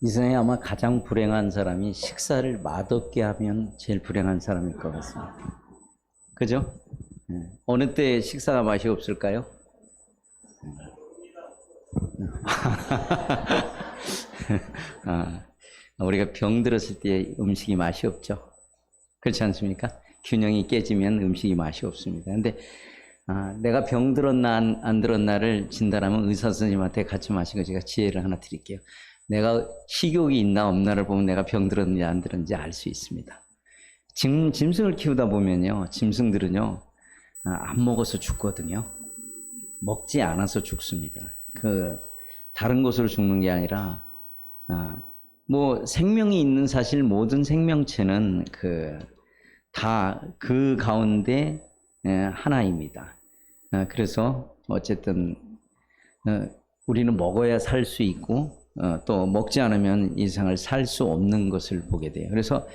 이 세상에 아마 가장 불행한 사람이 식사를 맛없게 하면 제일 불행한 사람일 것 같습니다. 그죠? 어느 때 식사가 맛이 없을까요? 우리가 병들었을 때 음식이 맛이 없죠. 그렇지 않습니까? 균형이 깨지면 음식이 맛이 없습니다. 근데 내가 병들었나 안 들었나를 진단하면 의사 선생님한테 같이 마시고 제가 지혜를 하나 드릴게요. 내가 식욕이 있나 없나를 보면 내가 병들었는지 안 들었는지 알 수 있습니다. 짐승을 키우다 보면요, 짐승들은요, 안 먹어서 죽거든요. 먹지 않아서 죽습니다. 다른 것으로 죽는 게 아니라, 생명이 있는 사실 모든 생명체는 다 그 가운데 하나입니다. 그래서 어쨌든, 우리는 먹어야 살 수 있고, 또 먹지 않으면 이 세상을 살 수 없는 것을 보게 돼요. 그래서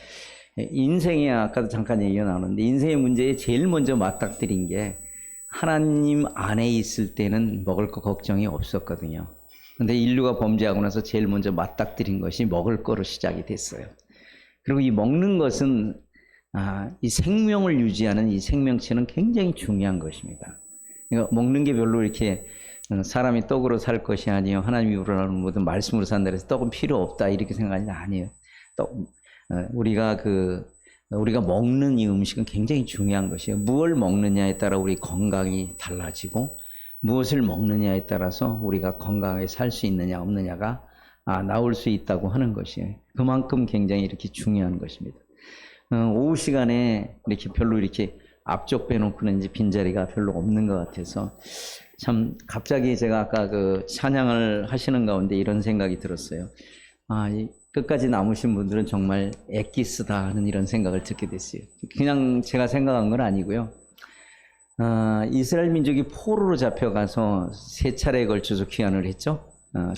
인생에 아까도 잠깐 얘기가 나오는데 인생의 문제에 제일 먼저 맞닥뜨린 게 하나님 안에 있을 때는 먹을 거 걱정이 없었거든요. 근데 인류가 범죄하고 나서 제일 먼저 맞닥뜨린 것이 먹을 거로 시작이 됐어요. 그리고 이 먹는 것은 이 생명을 유지하는 이 생명체는 굉장히 중요한 것입니다. 그러니까 먹는 게 별로 이렇게 사람이 떡으로 살 것이 아니요 하나님이 우러나오는 모든 말씀으로 산다 해서 떡은 필요 없다 이렇게 생각하는 게 아니에요. 우리가 먹는 이 음식은 굉장히 중요한 것이에요. 무엇을 먹느냐에 따라 우리 건강이 달라지고 무엇을 먹느냐에 따라서 우리가 건강하게 살 수 있느냐 없느냐가 나올 수 있다고 하는 것이에요. 그만큼 굉장히 이렇게 중요한 것입니다. 오후 시간에 이렇게 별로 이렇게 앞쪽 빼놓고는 이제 빈자리가 별로 없는 것 같아서 참 갑자기 제가 아까 찬양을 하시는 가운데 이런 생각이 들었어요. 끝까지 남으신 분들은 정말 엑기스다 하는 이런 생각을 듣게 됐어요. 그냥 제가 생각한 건 아니고요. 이스라엘 민족이 포로로 잡혀가서 3차례에 걸쳐서 귀환을 했죠.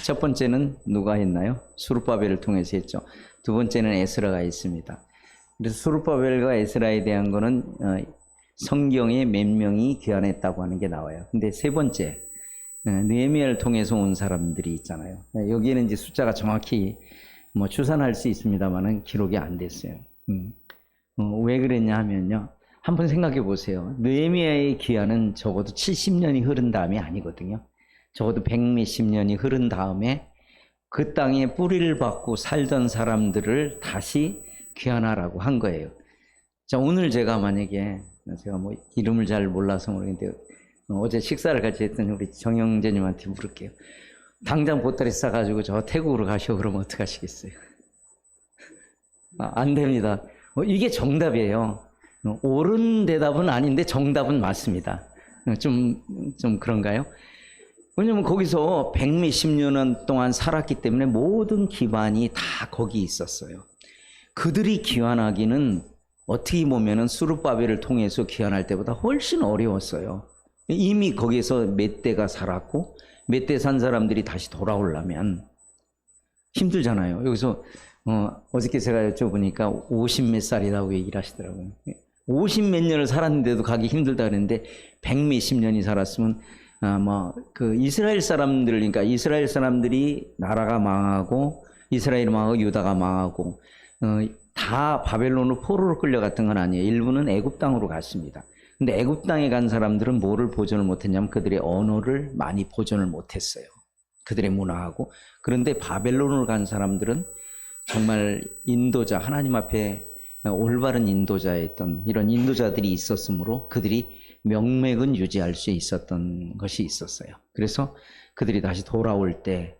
첫 번째는 누가 했나요? 수르바벨을 통해서 했죠. 두 번째는 에스라가 했습니다. 그래서 수르바벨과 에스라에 대한 거는 성경에 몇 명이 귀환했다고 하는 게 나와요. 근데 세 번째, 느헤미야를 통해서 온 사람들이 있잖아요. 여기에는 이제 숫자가 정확히 추산할 수 있습니다만은 기록이 안 됐어요. 왜 그랬냐 하면요. 한번 생각해 보세요. 느헤미야의 귀환은 적어도 70년이 흐른 다음이 아니거든요. 적어도 100몇십 년이 흐른 다음에 그 땅에 뿌리를 받고 살던 사람들을 다시 귀환하라고 한 거예요. 자, 오늘 제가 만약에 제가 이름을 잘 몰라서 모르겠는데 어제 식사를 같이 했더니 우리 정영재님한테 물을게요. 당장 보따리 싸가지고 저 태국으로 가시오 그러면 어떡하시겠어요? 안 됩니다. 이게 정답이에요. 옳은 대답은 아닌데 정답은 맞습니다. 좀 그런가요? 왜냐면 거기서 100몇십 년 동안 살았기 때문에 모든 기반이 다 거기 있었어요. 그들이 귀환하기는 어떻게 보면은 수르바벨을 통해서 귀환할 때보다 훨씬 어려웠어요. 이미 거기에서 몇 대가 살았고 몇 대 산 사람들이 다시 돌아오려면 힘들잖아요. 여기서 어저께 제가 여쭤보니까 50 몇 살이라고 얘기를 하시더라고요. 50 몇 년을 살았는데도 가기 힘들다 그랬는데 100 몇십 년이 살았으면 이스라엘 사람들, 그러니까 이스라엘 사람들이 나라가 망하고 이스라엘 망하고 유다가 망하고 다 바벨론으로 포로로 끌려갔던 건 아니에요. 일부는 애굽 땅으로 갔습니다. 근데 애굽 땅에 간 사람들은 뭐를 보존을 못했냐면 그들의 언어를 많이 보존을 못했어요. 그들의 문화하고. 그런데 바벨론으로 간 사람들은 정말 인도자, 하나님 앞에 올바른 인도자였던 이런 인도자들이 있었으므로 그들이 명맥은 유지할 수 있었던 것이 있었어요. 그래서 그들이 다시 돌아올 때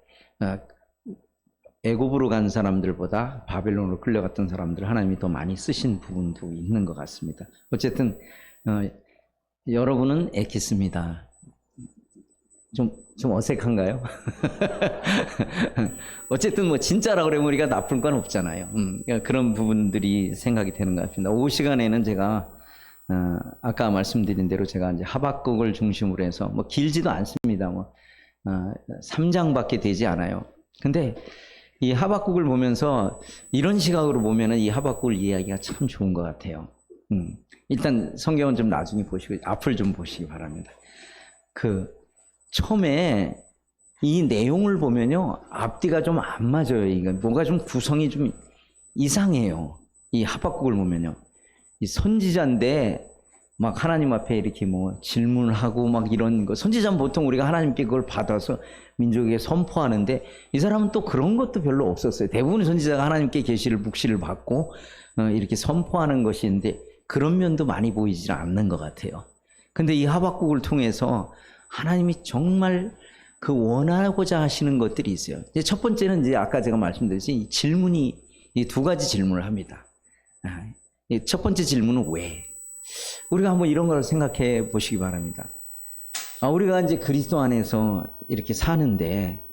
애굽으로 간 사람들보다 바벨론으로 끌려갔던 사람들 하나님이 더 많이 쓰신 부분도 있는 것 같습니다. 어쨌든 여러분은 엑기스입니다. 좀 어색한가요? 어쨌든 진짜라고 그러면 우리가 나쁠 건 없잖아요. 그런 부분들이 생각이 되는 것 같습니다. 오후 시간에는 제가 아까 말씀드린 대로 제가 이제 하박국을 중심으로 해서 길지도 않습니다. 3장밖에 되지 않아요. 근데 이 하박국을 보면서 이런 시각으로 보면은 이 하박국을 이해하기가 참 좋은 것 같아요. 일단 성경은 좀 나중에 보시고 앞을 좀 보시기 바랍니다. 처음에 이 내용을 보면요, 앞뒤가 좀 안 맞아요. 이거 뭔가 좀 구성이 좀 이상해요. 이 하박국을 보면요, 이 선지자인데 막 하나님 앞에 이렇게 뭐 질문을 하고 막 이런 거. 선지자는 보통 우리가 하나님께 그걸 받아서 민족에게 선포하는데 이 사람은 또 그런 것도 별로 없었어요. 대부분 선지자가 하나님께 계시를 묵시를 받고 이렇게 선포하는 것인데 그런 면도 많이 보이지 않는 것 같아요. 근데 이 하박국을 통해서 하나님이 정말 그 원하고자 하시는 것들이 있어요. 이제 첫 번째는 이제 아까 제가 말씀드렸듯이 이 질문이 이 두 가지 질문을 합니다. 첫 번째 질문은 왜? 우리가 한번 이런 걸 생각해 보시기 바랍니다. 우리가 이제 그리스도 안에서 이렇게 사는데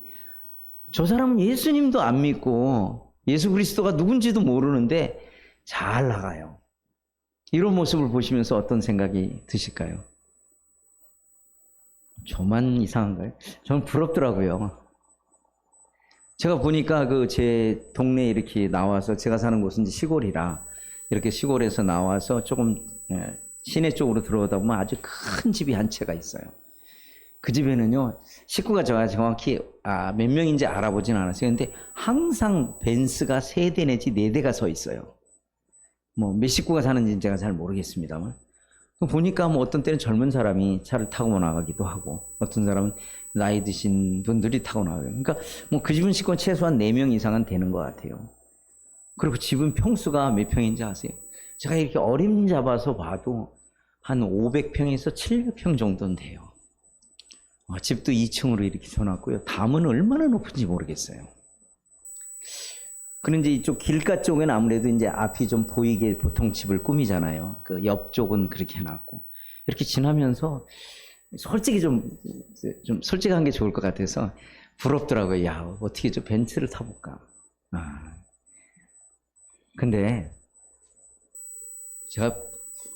저 사람은 예수님도 안 믿고 예수 그리스도가 누군지도 모르는데 잘 나가요. 이런 모습을 보시면서 어떤 생각이 드실까요? 저만 이상한가요? 저는 부럽더라고요. 제가 보니까 그 제 동네에 이렇게 나와서, 제가 사는 곳은 이제 시골이라 이렇게 시골에서 나와서 조금 시내 쪽으로 들어오다 보면 아주 큰 집이 한 채가 있어요. 그 집에는요, 식구가 제가 정확히 몇 명인지 알아보진 않았어요. 근데 항상 벤츠가 3대 내지 4대가 서 있어요. 뭐 몇 식구가 사는지는 제가 잘 모르겠습니다만. 보니까 뭐 어떤 때는 젊은 사람이 차를 타고 나가기도 하고 어떤 사람은 나이 드신 분들이 타고 나가요. 그러니까 뭐 그 집은 식구는 최소한 4명 이상은 되는 것 같아요. 그리고 집은 평수가 몇 평인지 아세요? 제가 이렇게 어림잡아서 봐도 한 500평에서 700평 정도는 돼요. 집도 2층으로 이렇게 쳐놨고요. 담은 얼마나 높은지 모르겠어요. 그런데 이쪽 길가 쪽은 아무래도 이제 앞이 좀 보이게 보통 집을 꾸미잖아요. 그 옆쪽은 그렇게 해놨고. 이렇게 지나면서 솔직히 좀 솔직한 게 좋을 것 같아서 부럽더라고요. 야, 어떻게 좀 벤츠를 타볼까. 근데 제가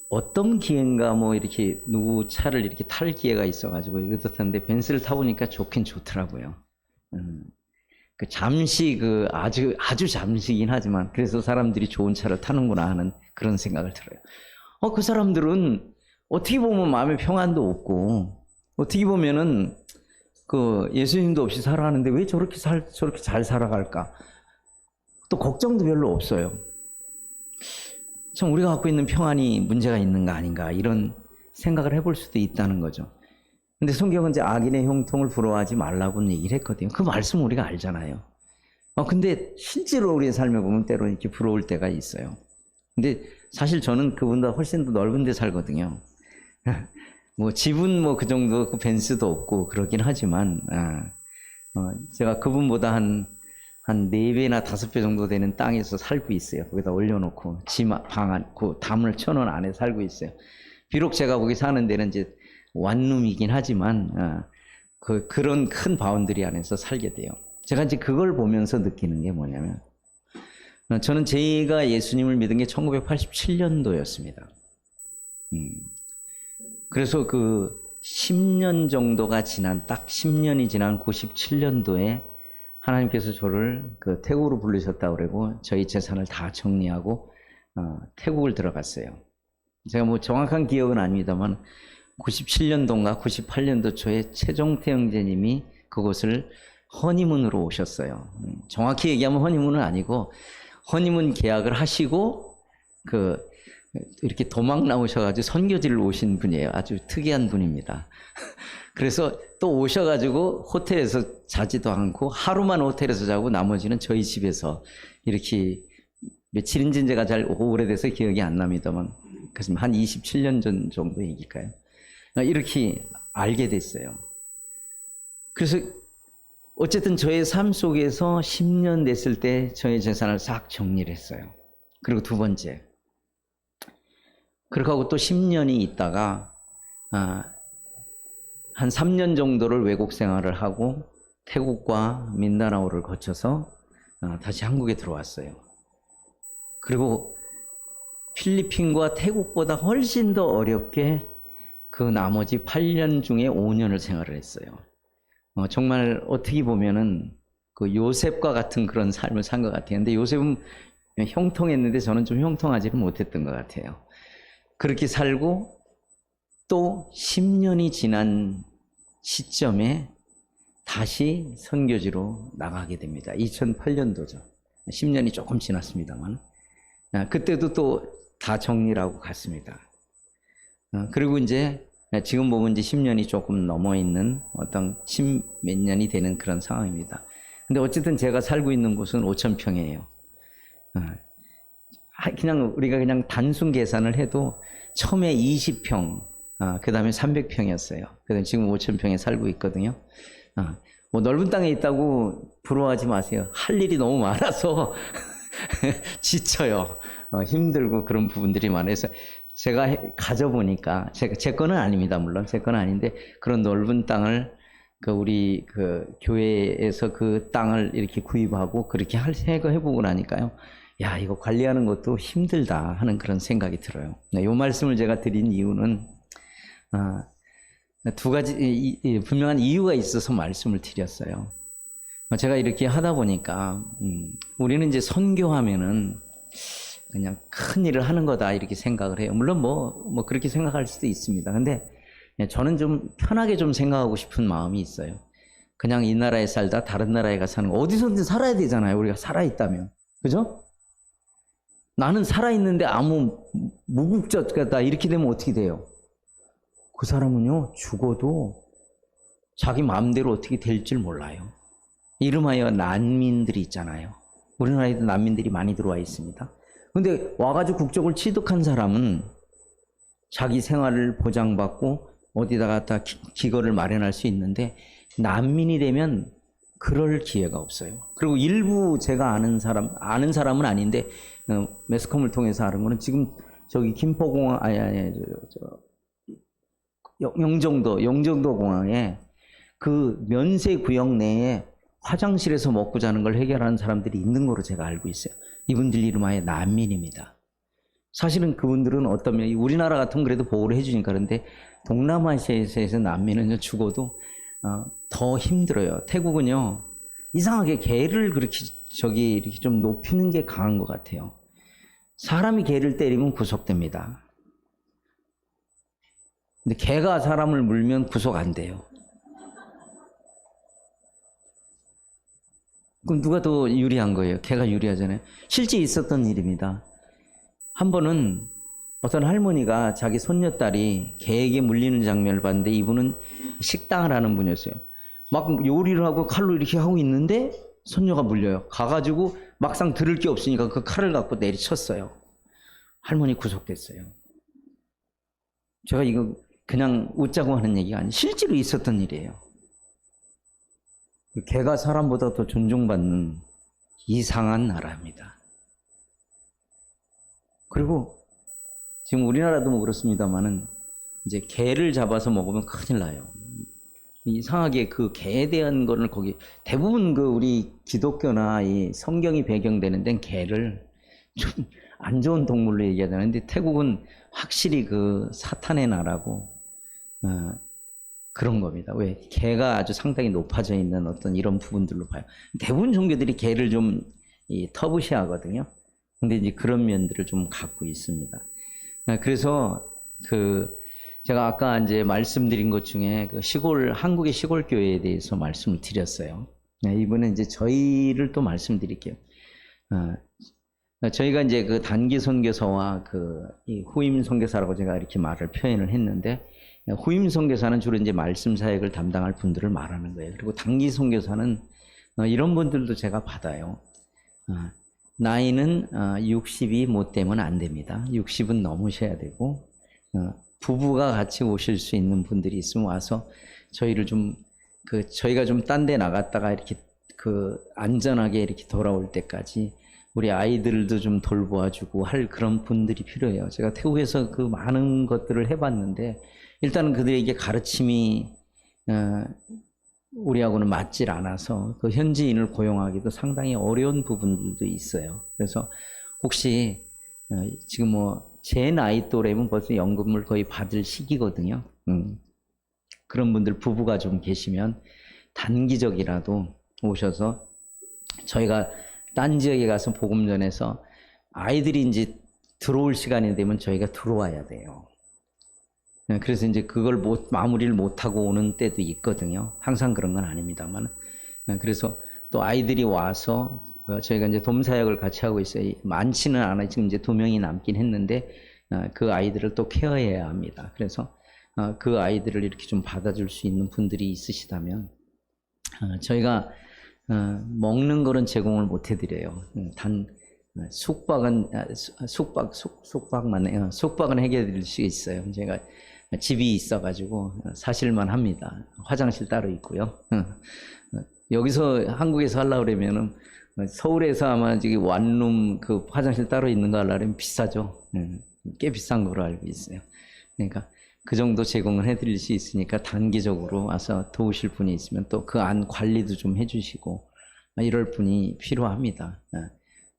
어떤 기회인가 뭐 이렇게 누구 차를 이렇게 탈 기회가 있어가지고 이렇던데 벤츠를 타보니까 좋긴 좋더라고요. 그 잠시 아주 잠시긴 하지만 그래서 사람들이 좋은 차를 타는구나 하는 그런 생각을 들어요. 그 사람들은 어떻게 보면 마음의 평안도 없고 어떻게 보면은 그 예수님도 없이 살아가는데 왜 저렇게 잘 살아갈까? 또 걱정도 별로 없어요. 참 우리가 갖고 있는 평안이 문제가 있는가 아닌가 이런 생각을 해볼 수도 있다는 거죠. 근데 성경은 이제 악인의 형통을 부러워하지 말라고 얘기를 했거든요. 그 말씀 우리가 알잖아요. 근데 실제로 우리의 삶에 보면 때로는 이렇게 부러울 때가 있어요. 근데 사실 저는 그분보다 훨씬 더 넓은 데 살거든요. 뭐 집은 뭐 그 정도, 그 벤츠도 없고 그러긴 하지만, 제가 그분보다 한 4배나 5배 정도 되는 땅에서 살고 있어요. 거기다 올려놓고, 그 담을 쳐놓은 안에 살고 있어요. 비록 제가 거기 사는 데는 이제 원룸이긴 하지만 그런 큰 바운더리 안에서 살게 돼요. 제가 이제 그걸 보면서 느끼는 게 뭐냐면 저는 제가 예수님을 믿은 게 1987년도였습니다. 그래서 그 10년 정도가 지난, 딱 10년이 지난 97년도에 하나님께서 저를 그 태국으로 부르셨다고 그러고 저희 재산을 다 정리하고 태국을 들어갔어요. 제가 뭐 정확한 기억은 아닙니다만 97년도인가 98년도 초에 최종태 형제님이 그곳을 허니문으로 오셨어요. 정확히 얘기하면 허니문은 아니고 허니문 계약을 하시고 이렇게 도망 나오셔가지고 선교지를 오신 분이에요. 아주 특이한 분입니다. 그래서 또 오셔가지고 호텔에서 자지도 않고 하루만 호텔에서 자고 나머지는 저희 집에서 이렇게 며칠인지 제가 잘 오래돼서 기억이 안 납니다만 그래서 한 27년 전 정도 얘기일까요? 이렇게 알게 됐어요. 그래서 어쨌든 저의 삶 속에서 10년 됐을 때 저의 재산을 싹 정리를 했어요. 그리고 두 번째, 그렇게 하고 또 10년이 있다가 한 3년 정도를 외국 생활을 하고 태국과 민다나오를 거쳐서 다시 한국에 들어왔어요. 그리고 필리핀과 태국보다 훨씬 더 어렵게 그 나머지 8년 중에 5년을 생활을 했어요. 정말 어떻게 보면은 그 요셉과 같은 그런 삶을 산 것 같아요. 근데 요셉은 형통했는데 저는 좀 형통하지는 못했던 것 같아요. 그렇게 살고 또 10년이 지난 시점에 다시 선교지로 나가게 됩니다. 2008년도죠. 10년이 조금 지났습니다만. 그때도 또 다 정리를 하고 갔습니다. 그리고 이제 지금 보면 이제 10년이 조금 넘어 있는 어떤 10몇 년이 되는 그런 상황입니다. 근데 어쨌든 제가 살고 있는 곳은 5,000평이에요. 그냥 우리가 그냥 단순 계산을 해도 처음에 20평, 그 다음에 300평이었어요. 그다음에 지금 5,000평에 살고 있거든요. 뭐 넓은 땅에 있다고 부러워하지 마세요. 할 일이 너무 많아서 지쳐요. 힘들고 그런 부분들이 많아서 제가 가져보니까 제 거는 아닙니다. 물론 제 거는 아닌데 그런 넓은 땅을 우리 교회에서 그 땅을 이렇게 구입하고 그렇게 해보고 나니까요. 야, 이거 관리하는 것도 힘들다 하는 그런 생각이 들어요. 이 말씀을 제가 드린 이유는 두 가지 분명한 이유가 있어서 말씀을 드렸어요. 제가 이렇게 하다 보니까 우리는 이제 선교하면은 그냥 큰 일을 하는 거다 이렇게 생각을 해요. 물론 뭐 그렇게 생각할 수도 있습니다. 근데 저는 좀 편하게 좀 생각하고 싶은 마음이 있어요. 그냥 이 나라에 살다 다른 나라에 가서 사는 거, 어디서든 살아야 되잖아요. 우리가 살아있다면. 그죠? 나는 살아있는데 아무 무국적이다 이렇게 되면 어떻게 돼요? 그 사람은요, 죽어도 자기 마음대로 어떻게 될 줄 몰라요. 이름하여 난민들이 있잖아요. 우리나라에도 난민들이 많이 들어와 있습니다. 근데 와가지고 국적을 취득한 사람은 자기 생활을 보장받고 어디다가 다 기거를 마련할 수 있는데 난민이 되면 그럴 기회가 없어요. 그리고 일부 제가 아는 사람은 아닌데 매스컴을 통해서 아는 거는 지금 저기 김포공항 영종도 공항에 그 면세 구역 내에 화장실에서 먹고 자는 걸 해결하는 사람들이 있는 거로 제가 알고 있어요. 이분들 이름하여 난민입니다. 사실은 그분들은 어떤 면이 우리나라 같으면 그래도 보호를 해주니까 그런데 동남아시아에서 난민은 죽어도 더 힘들어요. 태국은요 이상하게 개를 그렇게 이렇게 좀 높이는 게 강한 것 같아요. 사람이 개를 때리면 구속됩니다. 근데 개가 사람을 물면 구속 안 돼요. 그럼 누가 더 유리한 거예요? 개가 유리하잖아요. 실제 있었던 일입니다. 한 번은 어떤 할머니가 자기 손녀딸이 개에게 물리는 장면을 봤는데 이분은 식당을 하는 분이었어요. 막 요리를 하고 칼로 이렇게 하고 있는데 손녀가 물려요. 가가지고 막상 들을 게 없으니까 그 칼을 갖고 내리쳤어요. 할머니 구속됐어요. 제가 이거 그냥 웃자고 하는 얘기가 아니에요. 실제로 있었던 일이에요. 개가 사람보다 더 존중받는 이상한 나라입니다. 그리고 지금 우리나라도 뭐 그렇습니다만은 이제 개를 잡아서 먹으면 큰일 나요. 이상하게 그 개에 대한 거는 거기 대부분 우리 기독교나 이 성경이 배경되는 데는 개를 좀 안 좋은 동물로 얘기하잖아요. 근데 태국은 확실히 그 사탄의 나라고 그런 겁니다. 왜? 개가 아주 상당히 높아져 있는 어떤 이런 부분들로 봐요. 대부분 종교들이 개를 좀 터부시하거든요. 근데 이제 그런 면들을 좀 갖고 있습니다. 그래서 제가 아까 이제 말씀드린 것 중에 한국의 시골 교회에 대해서 말씀을 드렸어요. 이번에 이제 저희를 또 말씀드릴게요. 저희가 이제 단기 선교사와 이 후임 선교사라고 제가 이렇게 말을 표현을 했는데, 후임 선교사는 주로 이제 말씀 사역을 담당할 분들을 말하는 거예요. 그리고 단기 선교사는 이런 분들도 제가 받아요. 나이는 60이 못 되면 안 됩니다. 60은 넘으셔야 되고, 부부가 같이 오실 수 있는 분들이 있으면 와서 저희를 좀 저희가 좀 딴 데 나갔다가 이렇게 안전하게 이렇게 돌아올 때까지 우리 아이들도 좀 돌보아주고 할 그런 분들이 필요해요. 제가 태국에서 많은 것들을 해봤는데 일단은 그들에게 가르침이 우리하고는 맞질 않아서 현지인을 고용하기도 상당히 어려운 부분들도 있어요. 그래서 혹시 지금 제 나이 또래면 벌써 연금을 거의 받을 시기거든요. 그런 분들 부부가 좀 계시면 단기적이라도 오셔서 저희가 딴 지역에 가서 복음 전해서 아이들이 이제 들어올 시간이 되면 저희가 들어와야 돼요. 그래서 이제 그걸 마무리를 못하고 오는 때도 있거든요. 항상 그런 건 아닙니다만. 그래서 또 아이들이 와서 저희가 이제 돔사역을 같이 하고 있어요. 많지는 않아요. 지금 이제 2명이 남긴 했는데 그 아이들을 또 케어해야 합니다. 그래서 그 아이들을 이렇게 좀 받아줄 수 있는 분들이 있으시다면 저희가 먹는 거는 제공을 못 해드려요. 단 숙박은 숙박은 해결드릴 수 있어요. 제가 집이 있어가지고 사실만 합니다. 화장실 따로 있고요. 여기서 한국에서 하려고 그러면은 서울에서 아마 지금 원룸 그 화장실 따로 있는 거 하려면 비싸죠. 꽤 비싼 거로 알고 있어요. 그러니까 그 정도 제공을 해드릴 수 있으니까 단기적으로 와서 도우실 분이 있으면 또 그 안 관리도 좀 해주시고 이럴 분이 필요합니다.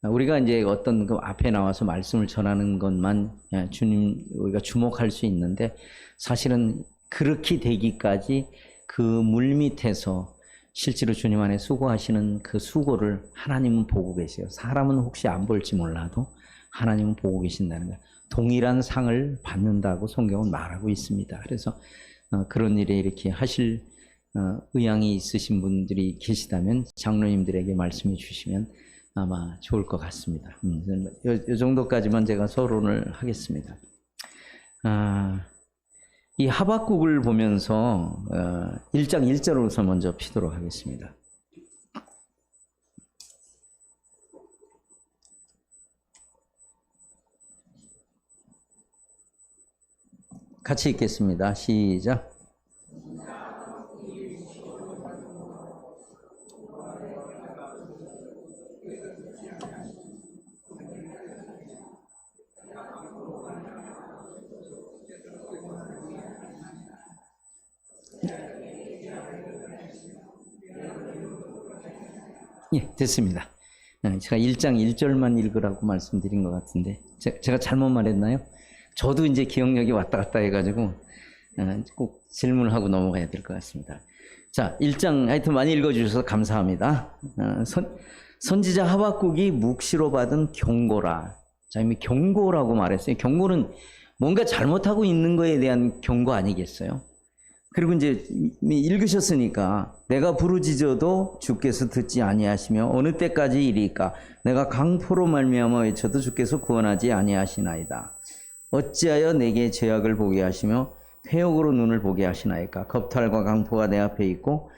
우리가 이제 어떤 그 앞에 나와서 말씀을 전하는 것만 주님 우리가 주목할 수 있는데 사실은 그렇게 되기까지 그 물밑에서 실제로 주님 안에 수고하시는 그 수고를 하나님은 보고 계세요. 사람은 혹시 안 볼지 몰라도 하나님은 보고 계신다는 거예요. 동일한 상을 받는다고 성경은 말하고 있습니다. 그래서 그런 일에 이렇게 하실 의향이 있으신 분들이 계시다면 장로님들에게 말씀해 주시면 아마 좋을 것 같습니다. 이 정도까지만 제가 서론을 하겠습니다. 이 하박국을 보면서 1장 1절로서 먼저 피도록 하겠습니다. 같이 읽겠습니다. 시작. 예, 됐습니다. 제가 1장 1절만 읽으라고 말씀드린 것 같은데 제가 잘못 말했나요? 저도 이제 기억력이 왔다 갔다 해가지고 꼭 질문을 하고 넘어가야 될 것 같습니다. 자, 1장 하여튼 많이 읽어주셔서 감사합니다. 선지자 하박국이 묵시로 받은 경고라. 자, 이미 경고라고 말했어요. 경고는 뭔가 잘못하고 있는 거에 대한 경고 아니겠어요? 그리고 이제 읽으셨으니까 내가 부르짖어도 주께서 듣지 아니하시며 어느 때까지 이리까 내가 강포로 말미암아 외쳐도 주께서 구원하지 아니하시나이다. 어찌하여 내게 죄악을 보게 하시며 회욕으로 눈을 보게 하시나이까. 겁탈과 강포가 내 앞에 있고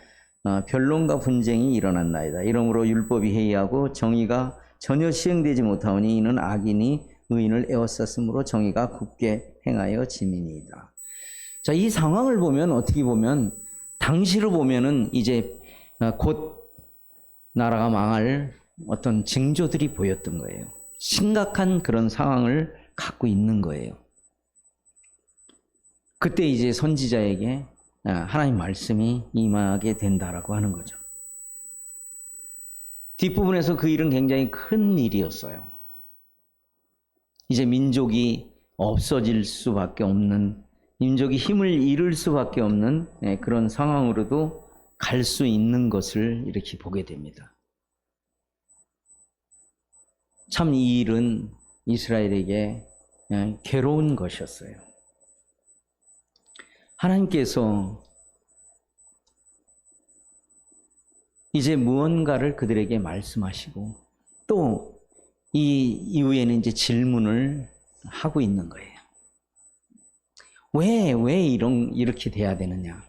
변론과 분쟁이 일어났나이다. 이러므로 율법이 해이하고 정의가 전혀 시행되지 못하오니 이는 악인이 의인을 에워쌌으므로 정의가 굳게 행하여 지민이다. 자, 이 상황을 보면 어떻게 보면 당시로 보면은 이제 곧 나라가 망할 어떤 징조들이 보였던 거예요. 심각한 그런 상황을 갖고 있는 거예요. 그때 이제 선지자에게 하나님 말씀이 임하게 된다라고 하는 거죠. 뒷부분에서 그 일은 굉장히 큰 일이었어요. 이제 민족이 없어질 수밖에 없는, 민족이 힘을 잃을 수밖에 없는 그런 상황으로도 갈 수 있는 것을 이렇게 보게 됩니다. 참 이 일은 이스라엘에게 괴로운 것이었어요. 하나님께서 이제 무언가를 그들에게 말씀하시고 또 이 이후에는 이제 질문을 하고 있는 거예요. 왜 이렇게 돼야 되느냐?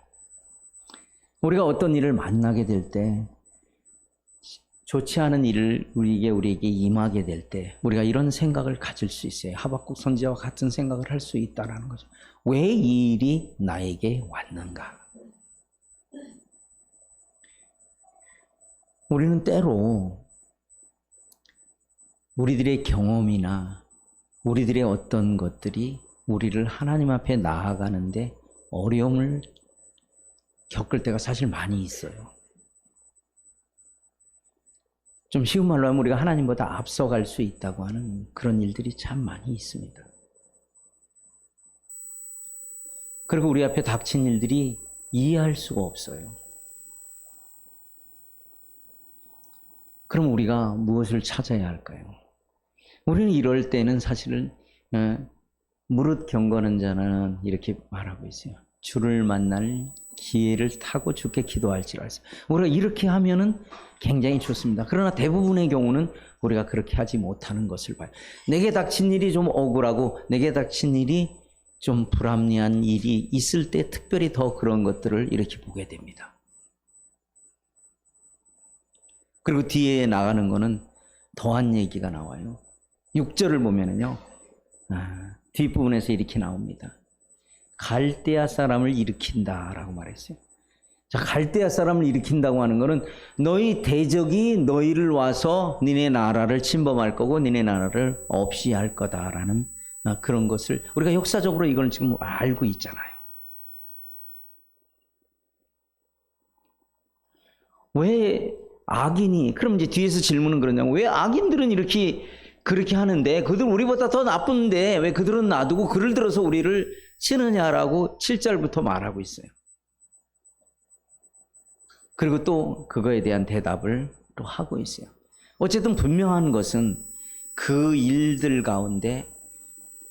우리가 어떤 일을 만나게 될 때, 좋지 않은 일을 우리에게 임하게 될 때, 우리가 이런 생각을 가질 수 있어요. 하박국 선지자와 같은 생각을 할 수 있다라는 거죠. 왜 이 일이 나에게 왔는가? 우리는 때로 우리들의 경험이나 우리들의 어떤 것들이 우리를 하나님 앞에 나아가는데 어려움을 겪을 때가 사실 많이 있어요. 좀 쉬운 말로 하면 우리가 하나님보다 앞서갈 수 있다고 하는 그런 일들이 참 많이 있습니다. 그리고 우리 앞에 닥친 일들이 이해할 수가 없어요. 그럼 우리가 무엇을 찾아야 할까요? 우리는 이럴 때는 사실은 무릇 경건한 자는 이렇게 말하고 있어요. 주를 만날 기회를 타고 주께 기도할지라 했어요. 우리가 이렇게 하면은 굉장히 좋습니다. 그러나 대부분의 경우는 우리가 그렇게 하지 못하는 것을 봐요. 내게 닥친 일이 좀 억울하고 내게 닥친 일이 좀 불합리한 일이 있을 때 특별히 더 그런 것들을 이렇게 보게 됩니다. 그리고 뒤에 나가는 거는 더한 얘기가 나와요. 6절을 보면은요, 뒷부분에서 이렇게 나옵니다. 갈대아 사람을 일으킨다라고 말했어요. 자, 갈대아 사람을 일으킨다고 하는 것은 너희 대적이 너희를 와서 니네 나라를 침범할 거고 니네 나라를 없이 할 거다라는 그런 것을 우리가 역사적으로 이걸 지금 알고 있잖아요. 왜 악인이, 그럼 이제 뒤에서 질문은 그러냐고, 왜 악인들은 그렇게 하는데 그들 우리보다 더 나쁜데 왜 그들은 놔두고 그를 들어서 우리를 치느냐라고 7절부터 말하고 있어요. 그리고 또 그거에 대한 대답을 또 하고 있어요. 어쨌든 분명한 것은 그 일들 가운데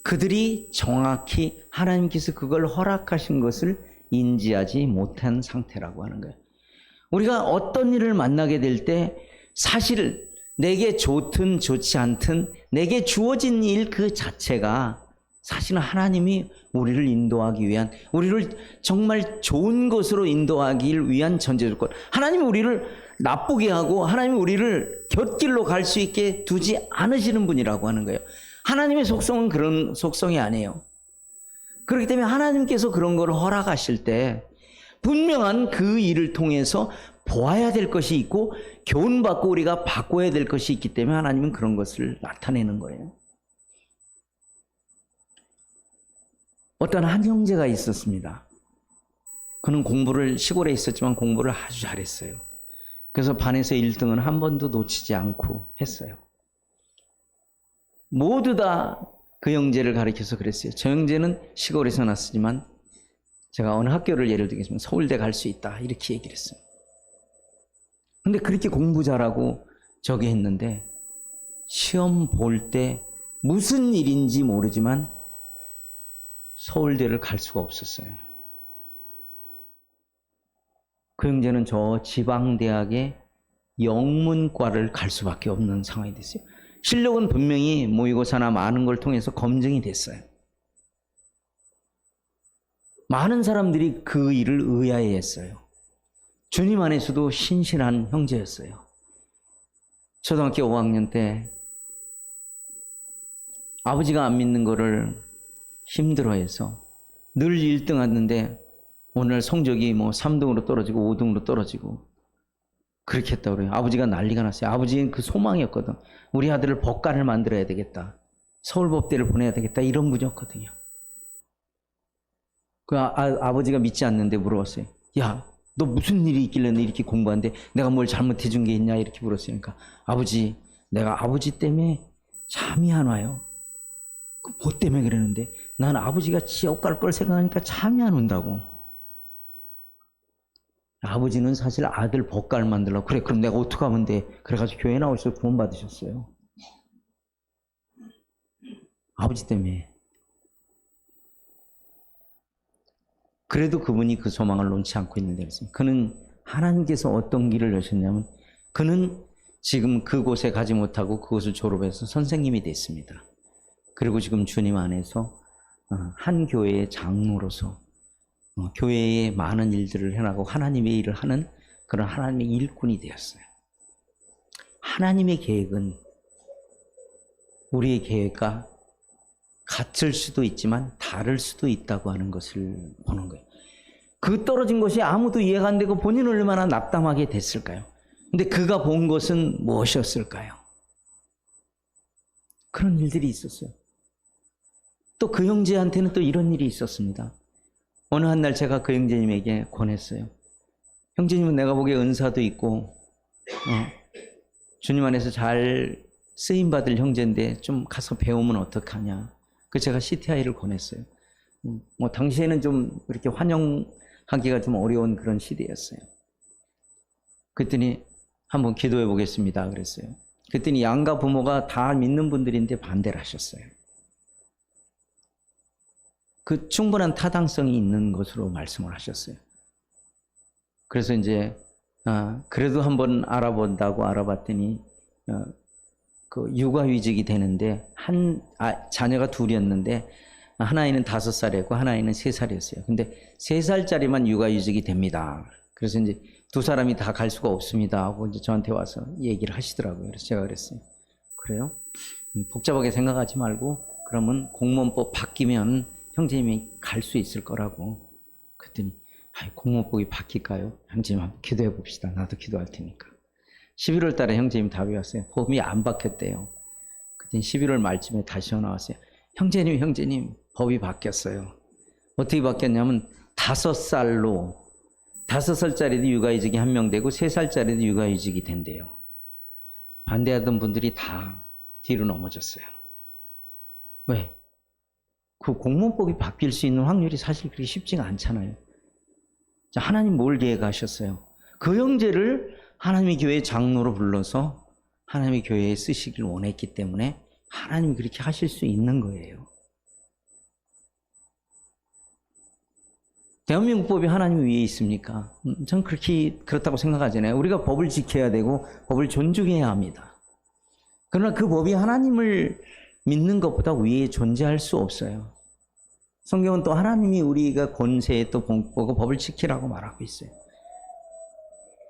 그들이 정확히 하나님께서 그걸 허락하신 것을 인지하지 못한 상태라고 하는 거예요. 우리가 어떤 일을 만나게 될 때 사실 내게 좋든 좋지 않든 내게 주어진 일 그 자체가 사실은 하나님이 우리를 인도하기 위한, 우리를 정말 좋은 것으로 인도하기 위한 전제 조건. 하나님이 우리를 나쁘게 하고 하나님이 우리를 곁길로 갈 수 있게 두지 않으시는 분이라고 하는 거예요. 하나님의 속성은 그런 속성이 아니에요. 그렇기 때문에 하나님께서 그런 걸 허락하실 때 분명한 그 일을 통해서 보아야 될 것이 있고 교훈받고 우리가 바꿔야 될 것이 있기 때문에 하나님은 그런 것을 나타내는 거예요. 어떤 한 형제가 있었습니다. 그는 공부를, 시골에 있었지만 공부를 아주 잘했어요. 그래서 반에서 1등은 한 번도 놓치지 않고 했어요. 모두 다 그 형제를 가리켜서 그랬어요. 저 형제는 시골에서 났지만 제가 어느 학교를 예를 들겠습니다. 서울대 갈 수 있다, 이렇게 얘기를 했어요. 근데 그렇게 공부 잘하고 저기 했는데 시험 볼 때 무슨 일인지 모르지만 서울대를 갈 수가 없었어요. 그 형제는 저 지방대학의 영문과를 갈 수밖에 없는 상황이 됐어요. 실력은 분명히 모의고사나 많은 걸 통해서 검증이 됐어요. 많은 사람들이 그 일을 의아해했어요. 주님 안에서도 신실한 형제였어요. 초등학교 5학년 때 아버지가 안 믿는 거를 힘들어해서 늘 1등 하는데 오늘 성적이 뭐 3등으로 떨어지고 5등으로 떨어지고 그렇게 했다고 그래요. 아버지가 난리가 났어요. 아버지는 그 소망이었거든. 우리 아들을 법관을 만들어야 되겠다. 서울법대를 보내야 되겠다. 이런 분이었거든요. 그 아버지가 믿지 않는데 물어봤어요. 야, 너 무슨 일이 있길래 이렇게 공부하는데 내가 뭘 잘못해 준 게 있냐, 이렇게 물었으니까 아버지, 내가 아버지 때문에 잠이 안 와요. 뭐 때문에 그러는데 난 아버지가 지옥 갈 걸 생각하니까 잠이 안 온다고. 아버지는 사실 아들 법관을 만들려고, 그래 그럼 내가 어떻게 하면 돼? 그래가지고 교회 나오셔서 구원 받으셨어요. 아버지 때문에. 그래도 그분이 그 소망을 놓지 않고 있는데, 그는 하나님께서 어떤 길을 여셨냐면 그는 지금 그곳에 가지 못하고 그곳을 졸업해서 선생님이 됐습니다. 그리고 지금 주님 안에서 한 교회의 장로로서 교회에 많은 일들을 해나가고 하나님의 일을 하는 그런 하나님의 일꾼이 되었어요. 하나님의 계획은 우리의 계획과 같을 수도 있지만 다를 수도 있다고 하는 것을 보는 거예요. 그 떨어진 것이 아무도 이해가 안 되고 본인은 얼마나 낙담하게 됐을까요? 근데 그가 본 것은 무엇이었을까요? 그런 일들이 있었어요. 또 그 형제한테는 또 이런 일이 있었습니다. 어느 한 날 제가 그 형제님에게 권했어요. 형제님은 내가 보기에 은사도 있고 주님 안에서 잘 쓰임받을 형제인데 좀 가서 배우면 어떡하냐. 그 제가 CTI를 권했어요. 뭐 당시에는 좀 이렇게 환영하기가 좀 어려운 그런 시대였어요. 그랬더니 한번 기도해 보겠습니다 그랬어요. 그랬더니 양가 부모가 다 믿는 분들인데 반대를 하셨어요. 그 충분한 타당성이 있는 것으로 말씀을 하셨어요. 그래서 이제 그래도 한번 알아본다고 알아봤더니 그 육아휴직이 되는데 자녀가 둘이었는데 하나이는 5살이었고 하나이는 3살이었어요. 근데 3살짜리만 육아휴직이 됩니다. 그래서 이제 두 사람이 다 갈 수가 없습니다 하고 이제 저한테 와서 얘기를 하시더라고요. 그래서 제가 그랬어요. 그래요? 복잡하게 생각하지 말고 그러면 공무원법 바뀌면 형제님이 갈 수 있을 거라고. 그랬더니 공무원법이 바뀔까요? 형제님 한번 기도해 봅시다. 나도 기도할 테니까. 11월 달에 형제님 답이 왔어요. 법이 안 바뀌었대요. 그랬더니 11월 말쯤에 다시 전화 왔어요. 형제님 법이 바뀌었어요. 어떻게 바뀌었냐면 5살짜리도 육아휴직이 1명 되고 3살짜리도 육아휴직이 된대요. 반대하던 분들이 다 뒤로 넘어졌어요. 왜? 그 공무원법이 바뀔 수 있는 확률이 사실 그렇게 쉽지가 않잖아요. 자, 하나님 뭘 계획하셨어요? 그 형제를 하나님의 교회 장로로 불러서 하나님의 교회에 쓰시길 원했기 때문에 하나님이 그렇게 하실 수 있는 거예요. 대한민국 법이 하나님 위에 있습니까? 전 그렇다고 생각하잖아요. 우리가 법을 지켜야 되고 법을 존중해야 합니다. 그러나 그 법이 하나님을 믿는 것보다 위에 존재할 수 없어요. 성경은 또 하나님이 우리가 권세에 또 보고 법을 지키라고 말하고 있어요.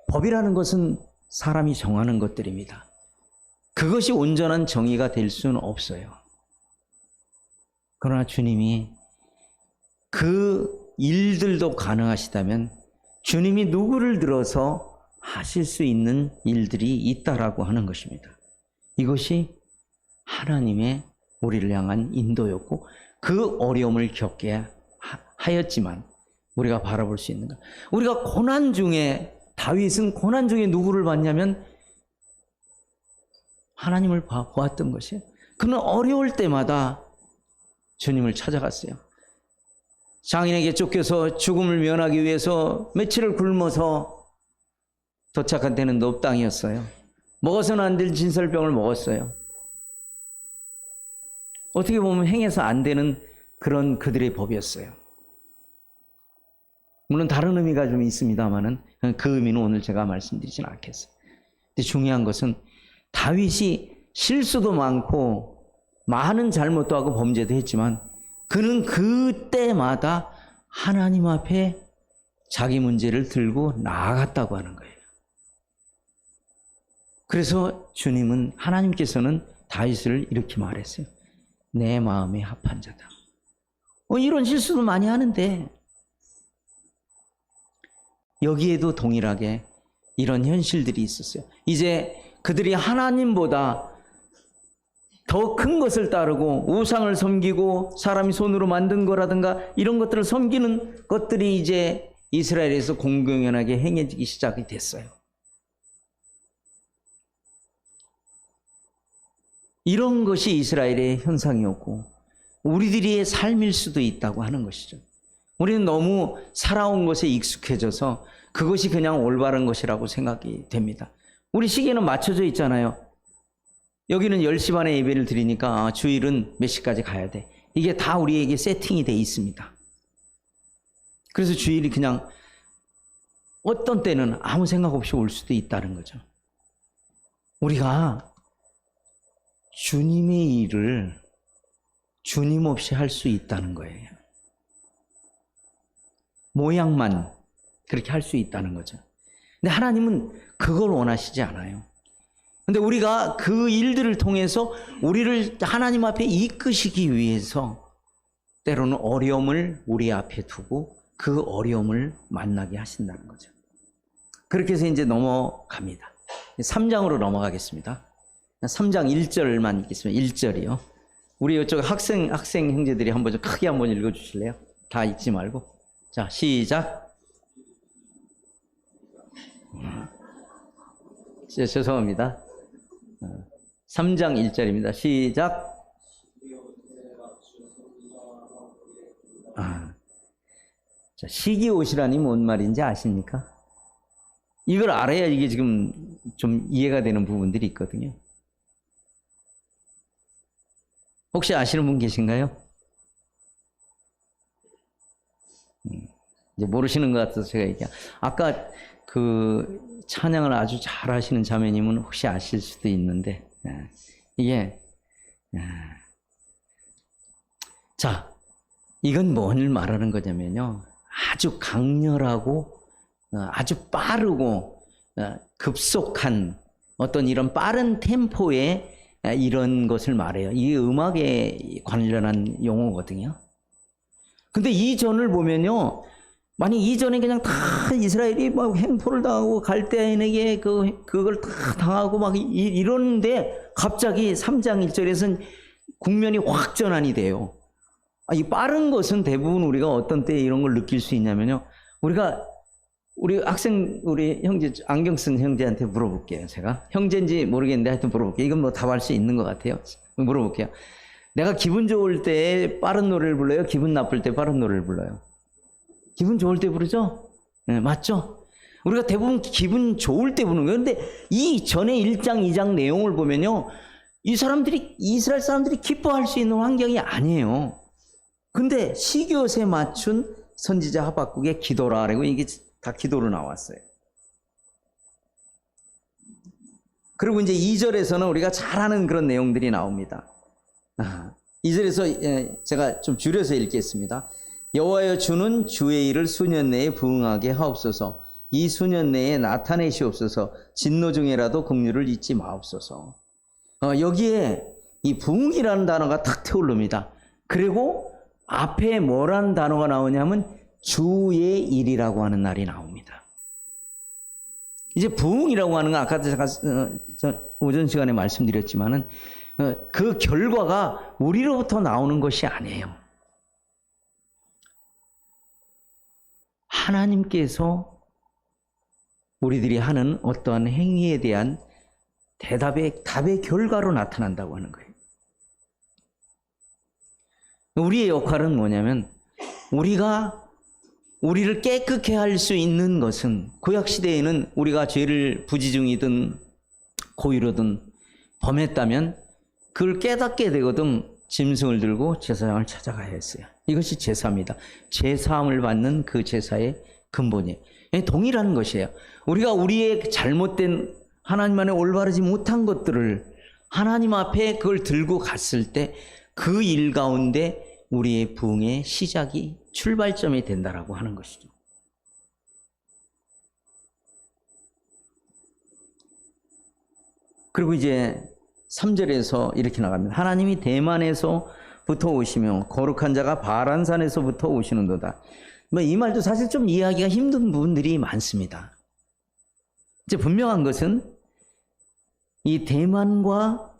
법이라는 것은 사람이 정하는 것들입니다. 그것이 온전한 정의가 될 수는 없어요. 그러나 주님이 그 일들도 가능하시다면 주님이 누구를 들어서 하실 수 있는 일들이 있다라고 하는 것입니다. 이것이 하나님의 우리를 향한 인도였고 그 어려움을 겪게 하였지만 우리가 바라볼 수 있는 것. 우리가 고난 중에 다윗은 고난 중에 누구를 봤냐면 하나님을 보았던 것이에요. 그는 어려울 때마다 주님을 찾아갔어요. 장인에게 쫓겨서 죽음을 면하기 위해서 며칠을 굶어서 도착한 데는 높 땅이었어요. 먹어서는 안 될 진설병을 먹었어요. 어떻게 보면 행해서 안 되는 그런 그들의 법이었어요. 물론 다른 의미가 좀 있습니다만은 그 의미는 오늘 제가 말씀드리진 않겠어요. 근데 중요한 것은 다윗이 실수도 많고 많은 잘못도 하고 범죄도 했지만 그는 그때마다 하나님 앞에 자기 문제를 들고 나아갔다고 하는 거예요. 그래서 주님은 하나님께서는 다윗을 이렇게 말했어요. 내 마음에 합한 자다. 이런 실수도 많이 하는데 여기에도 동일하게 이런 현실들이 있었어요. 이제 그들이 하나님보다 더 큰 것을 따르고 우상을 섬기고 사람이 손으로 만든 거라든가 이런 것들을 섬기는 것들이 이제 이스라엘에서 공공연하게 행해지기 시작이 됐어요. 이런 것이 이스라엘의 현상이었고 우리들의 삶일 수도 있다고 하는 것이죠. 우리는 너무 살아온 것에 익숙해져서 그것이 그냥 올바른 것이라고 생각이 됩니다. 우리 시계는 맞춰져 있잖아요. 여기는 10시 반에 예배를 드리니까 주일은 몇 시까지 가야 돼. 이게 다 우리에게 세팅이 돼 있습니다. 그래서 주일이 그냥 어떤 때는 아무 생각 없이 올 수도 있다는 거죠. 우리가 주님의 일을 주님 없이 할 수 있다는 거예요. 모양만 그렇게 할 수 있다는 거죠. 근데 하나님은 그걸 원하시지 않아요. 근데 우리가 그 일들을 통해서 우리를 하나님 앞에 이끄시기 위해서 때로는 어려움을 우리 앞에 두고 그 어려움을 만나게 하신다는 거죠. 그렇게 해서 이제 넘어갑니다. 3장으로 넘어가겠습니다. 3장 1절만 읽겠습니다. 1절이요. 우리 이쪽 학생 형제들이 한번 좀 크게 한번 읽어주실래요? 다 읽지 말고. 자, 시작. 죄송합니다. 3장 1절입니다. 시작. 자, 시기옷이라니 뭔 말인지 아십니까? 이걸 알아야 이게 지금 좀 이해가 되는 부분들이 있거든요. 혹시 아시는 분 계신가요? 이제 모르시는 것 같아서 제가 얘기한. 아까 그 찬양을 아주 잘 하시는 자매님은 혹시 아실 수도 있는데, 이게, 자, 이건 뭘 말하는 거냐면요. 아주 강렬하고, 아주 빠르고, 급속한 어떤 이런 빠른 템포의 이런 것을 말해요. 이게 음악에 관련한 용어거든요. 근데 이전을 보면요. 만약 이전에 그냥 다 이스라엘이 막 횡포를 당하고 갈대아인에게 그걸 다 당하고 막 이러는데 갑자기 3장 1절에서는 국면이 확 전환이 돼요. 이 빠른 것은 대부분 우리가 어떤 때 이런 걸 느낄 수 있냐면요. 우리 학생, 우리 형제, 안경 쓴 형제한테 물어볼게요. 제가. 형제인지 모르겠는데 하여튼 물어볼게요. 이건 뭐 답할 수 있는 것 같아요. 물어볼게요. 내가 기분 좋을 때 빠른 노래를 불러요? 기분 나쁠 때 빠른 노래를 불러요? 기분 좋을 때 부르죠? 네, 맞죠? 우리가 대부분 기분 좋을 때 부르는 거예요. 근데 이 전에 1장, 2장 내용을 보면요. 이스라엘 사람들이 기뻐할 수 있는 환경이 아니에요. 근데 시기옷에 맞춘 선지자 하박국의 기도라. 그리고 이게 다 기도로 나왔어요. 그리고 이제 2절에서는 우리가 잘 아는 그런 내용들이 나옵니다. 2절에서 제가 좀 줄여서 읽겠습니다. 여호와여 주는 주의 일을 수년 내에 부응하게 하옵소서. 이 수년 내에 나타내시옵소서. 진노 중에라도 긍휼을 잊지 마옵소서. 여기에 이 부응이라는 단어가 탁 떠오릅니다. 그리고 앞에 뭐라는 단어가 나오냐면 주의 일이라고 하는 날이 나옵니다. 이제 부응이라고 하는 건 아까 제가 오전 시간에 말씀드렸지만은 그 결과가 우리로부터 나오는 것이 아니에요. 하나님께서 우리들이 하는 어떠한 행위에 대한 답의 결과로 나타난다고 하는 거예요. 우리의 역할은 뭐냐면 우리를 깨끗게 할 수 있는 것은 구약시대에는 우리가 죄를 부지중이든 고의로든 범했다면 그걸 깨닫게 되거든 짐승을 들고 제사장을 찾아가야 했어요. 이것이 제사입니다. 제사함을 받는 그 제사의 근본이에요. 동일한 것이에요. 우리가 우리의 잘못된 하나님 안에 올바르지 못한 것들을 하나님 앞에 그걸 들고 갔을 때 그 일 가운데 우리의 부흥의 시작이 출발점이 된다라고 하는 것이죠. 그리고 이제 3절에서 이렇게 나갑니다. 하나님이 대만에서부터 오시며 거룩한 자가 바란산에서부터 오시는도다. 이 말도 사실 좀 이해하기가 힘든 부분들이 많습니다. 이제 분명한 것은 이 대만과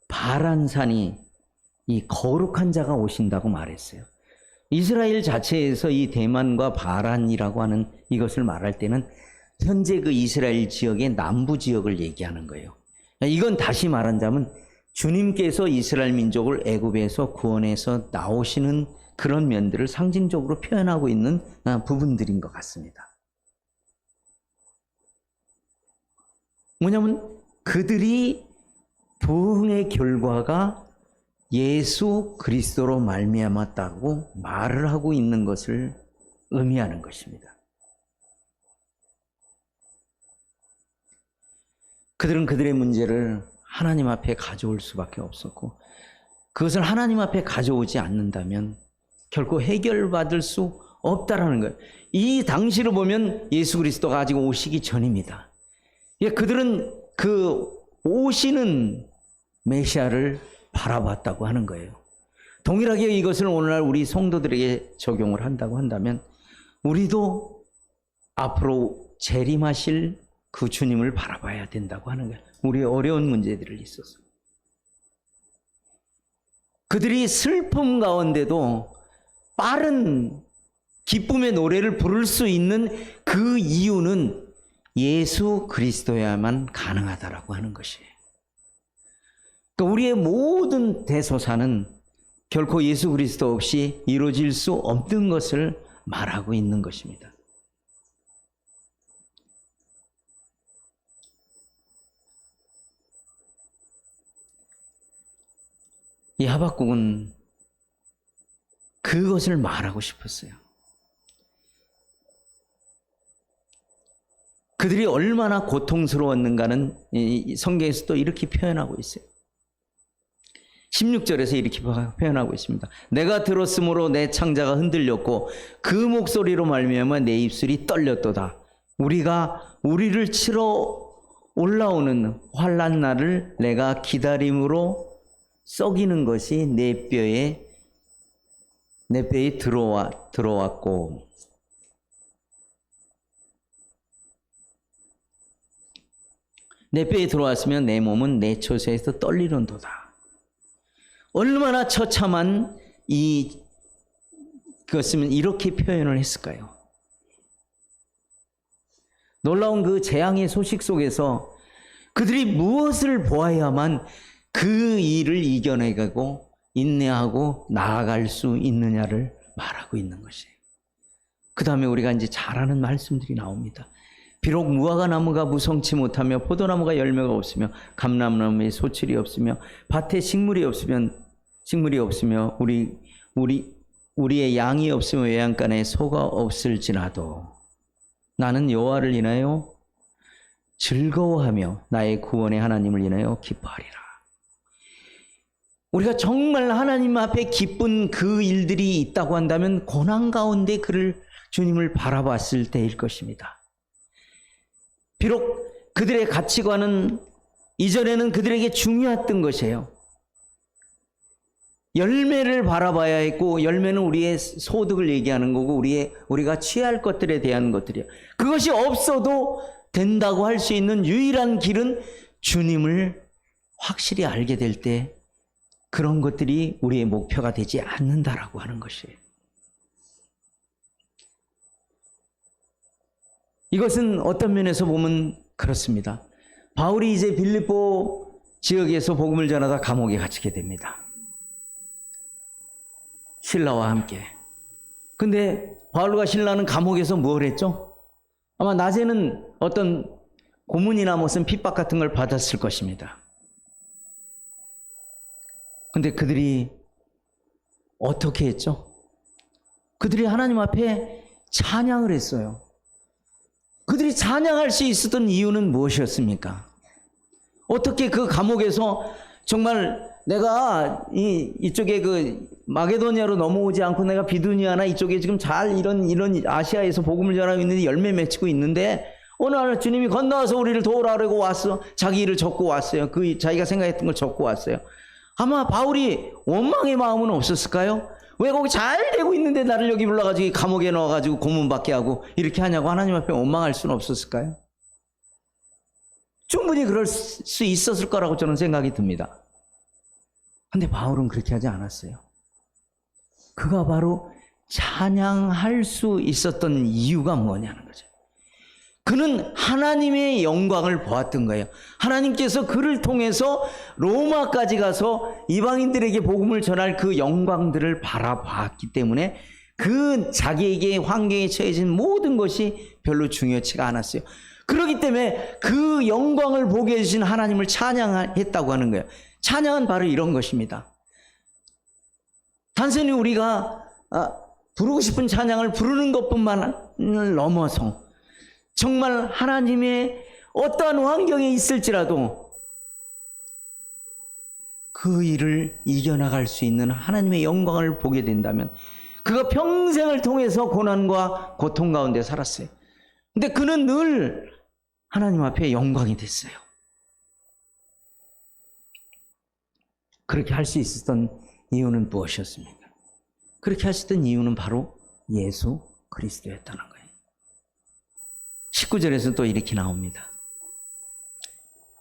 바란산이 이 거룩한 자가 오신다고 말했어요. 이스라엘 자체에서 이 대만과 바란이라고 하는 이것을 말할 때는 현재 그 이스라엘 지역의 남부 지역을 얘기하는 거예요. 이건 다시 말한다면 주님께서 이스라엘 민족을 애굽에서 구원해서 나오시는 그런 면들을 상징적으로 표현하고 있는 부분들인 것 같습니다. 뭐냐면 그들이 부흥의 결과가 예수 그리스도로 말미암았다고 말을 하고 있는 것을 의미하는 것입니다. 그들은 그들의 문제를 하나님 앞에 가져올 수밖에 없었고 그것을 하나님 앞에 가져오지 않는다면 결코 해결받을 수 없다라는 거예요. 이 당시로 보면 예수 그리스도가 아직 오시기 전입니다. 그들은 그 오시는 메시아를 바라봤다고 하는 거예요. 동일하게 이것을 오늘날 우리 성도들에게 적용을 한다고 한다면 우리도 앞으로 재림하실 그 주님을 바라봐야 된다고 하는 거예요. 우리의 어려운 문제들을 있어서. 그들이 슬픔 가운데도 빠른 기쁨의 노래를 부를 수 있는 그 이유는 예수 그리스도야만 가능하다라고 하는 것이에요. 그러니까 우리의 모든 대소사는 결코 예수 그리스도 없이 이루어질 수 없는 것을 말하고 있는 것입니다. 이 하박국은 그것을 말하고 싶었어요. 그들이 얼마나 고통스러웠는가는 이 성경에서 또 이렇게 표현하고 있어요. 16절에서 이렇게 표현하고 있습니다. 내가 들었으므로 내 창자가 흔들렸고 그 목소리로 말미암아 내 입술이 떨렸도다. 우리를 치러 올라오는 환난 날을 내가 기다림으로 썩이는 것이 내 뼈에 들어왔고 내 뼈에 들어왔으면 내 몸은 내 처소에서 떨리는도다. 얼마나 처참한 그것이면 이렇게 표현을 했을까요? 놀라운 그 재앙의 소식 속에서 그들이 무엇을 보아야만 그 일을 이겨내고 인내하고 나아갈 수 있느냐를 말하고 있는 것이에요. 그 다음에 우리가 이제 잘 아는 말씀들이 나옵니다. 비록 무화과 나무가 무성치 못하며 포도나무가 열매가 없으며 감람나무에 소출이 없으며 밭에 식물이 없으며 우리의 양이 없으며 외양간에 소가 없을지라도 나는 여호와를 인하여 즐거워하며 나의 구원의 하나님을 인하여 기뻐하리라. 우리가 정말 하나님 앞에 기쁜 그 일들이 있다고 한다면 고난 가운데 주님을 바라봤을 때일 것입니다. 비록 그들의 가치관은 이전에는 그들에게 중요했던 것이에요. 열매를 바라봐야 했고, 열매는 우리의 소득을 얘기하는 거고 우리가 취할 것들에 대한 것들이에요. 그것이 없어도 된다고 할 수 있는 유일한 길은 주님을 확실히 알게 될 때 그런 것들이 우리의 목표가 되지 않는다라고 하는 것이에요. 이것은 어떤 면에서 보면 그렇습니다. 바울이 이제 빌립보 지역에서 복음을 전하다 감옥에 갇히게 됩니다. 신라와 함께. 근데 바울과 신라는 감옥에서 뭘 했죠? 아마 낮에는 어떤 고문이나 무슨 핍박 같은 걸 받았을 것입니다. 근데 그들이 어떻게 했죠? 그들이 하나님 앞에 찬양을 했어요. 그들이 찬양할 수 있었던 이유는 무엇이었습니까? 어떻게 그 감옥에서 정말 내가 이쪽에 그 마게도니아로 넘어오지 않고 내가 비두니아나 이쪽에 지금 잘 이런 아시아에서 복음을 전하고 있는데 열매 맺히고 있는데 어느 날 주님이 건너와서 우리를 도우라고 왔어. 자기 일을 적고 왔어요. 자기가 생각했던 걸 적고 왔어요. 아마 바울이 원망의 마음은 없었을까요? 왜 거기 잘 되고 있는데 나를 여기 불러가지고 감옥에 넣어가지고 고문받게 하고 이렇게 하냐고 하나님 앞에 원망할 수는 없었을까요? 충분히 그럴 수 있었을 거라고 저는 생각이 듭니다. 근데 바울은 그렇게 하지 않았어요. 그가 바로 찬양할 수 있었던 이유가 뭐냐는 거죠. 그는 하나님의 영광을 보았던 거예요. 하나님께서 그를 통해서 로마까지 가서 이방인들에게 복음을 전할 그 영광들을 바라봤기 때문에 그 자기에게 환경에 처해진 모든 것이 별로 중요치가 않았어요. 그렇기 때문에 그 영광을 보게 해주신 하나님을 찬양했다고 하는 거예요. 찬양은 바로 이런 것입니다. 단순히 우리가 부르고 싶은 찬양을 부르는 것뿐만을 넘어서 정말 하나님의 어떠한 환경에 있을지라도 그 일을 이겨나갈 수 있는 하나님의 영광을 보게 된다면 그가 평생을 통해서 고난과 고통 가운데 살았어요. 근데 그는 늘 하나님 앞에 영광이 됐어요. 그렇게 할 수 있었던 이유는 무엇이었습니까? 그렇게 할 수 있던 이유는 바로 예수 그리스도였다는 거예요. 19절에서 또 이렇게 나옵니다.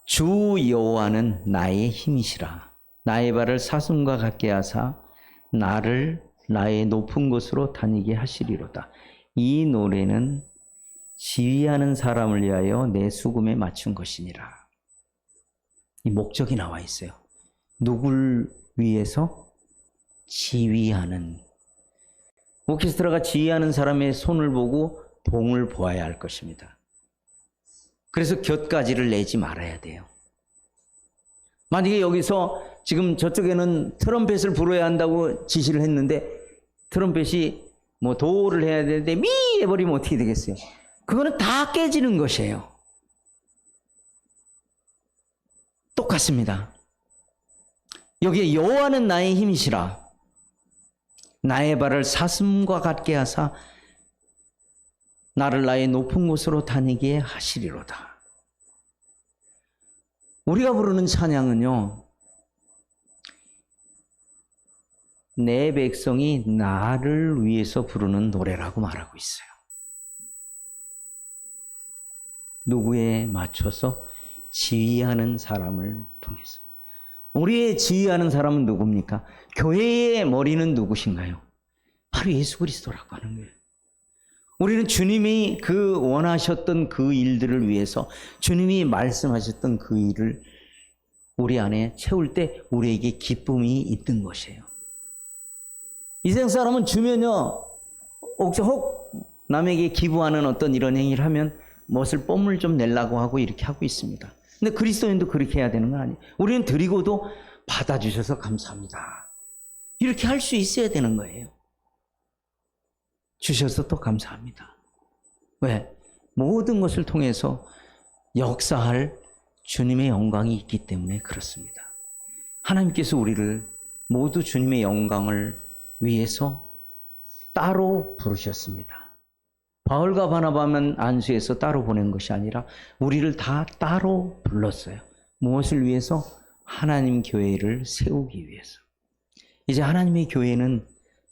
주 여호와는 나의 힘이시라. 나의 발을 사슴과 같게 하사 나를 나의 높은 곳으로 다니게 하시리로다. 이 노래는 지휘하는 사람을 위하여 내 수금에 맞춘 것이니라. 이 목적이 나와 있어요. 누굴 위해서? 지휘하는. 오케스트라가 지휘하는 사람의 손을 보고 봉을 보아야 할 것입니다. 그래서 곁가지를 내지 말아야 돼요. 만약에 여기서 지금 저쪽에는 트럼펫을 불어야 한다고 지시를 했는데 트럼펫이 도를 해야 되는데 미 해버리면 어떻게 되겠어요? 그거는 다 깨지는 것이에요. 똑같습니다. 여기에 여호와는 나의 힘이시라. 나의 발을 사슴과 같게 하사 나를 나의 높은 곳으로 다니게 하시리로다. 우리가 부르는 찬양은요, 내 백성이 나를 위해서 부르는 노래라고 말하고 있어요. 누구에 맞춰서 지휘하는 사람을 통해서. 우리의 지휘하는 사람은 누굽니까? 교회의 머리는 누구신가요? 바로 예수 그리스도라고 하는 거예요. 우리는 주님이 그 원하셨던 그 일들을 위해서, 주님이 말씀하셨던 그 일을 우리 안에 채울 때 우리에게 기쁨이 있던 것이에요. 이 세상 사람은 주면요, 혹 남에게 기부하는 어떤 이런 행위를 하면 무엇을 뽐을 좀 내려고 하고 이렇게 하고 있습니다. 근데 그리스도인도 그렇게 해야 되는 건 아니에요. 우리는 드리고도 받아주셔서 감사합니다. 이렇게 할 수 있어야 되는 거예요. 주셔서 또 감사합니다. 왜? 모든 것을 통해서 역사할 주님의 영광이 있기 때문에 그렇습니다. 하나님께서 우리를 모두 주님의 영광을 위해서 따로 부르셨습니다. 바울과 바나바만 안수해서 따로 보낸 것이 아니라 우리를 다 따로 불렀어요. 무엇을 위해서? 하나님 교회를 세우기 위해서. 이제 하나님의 교회는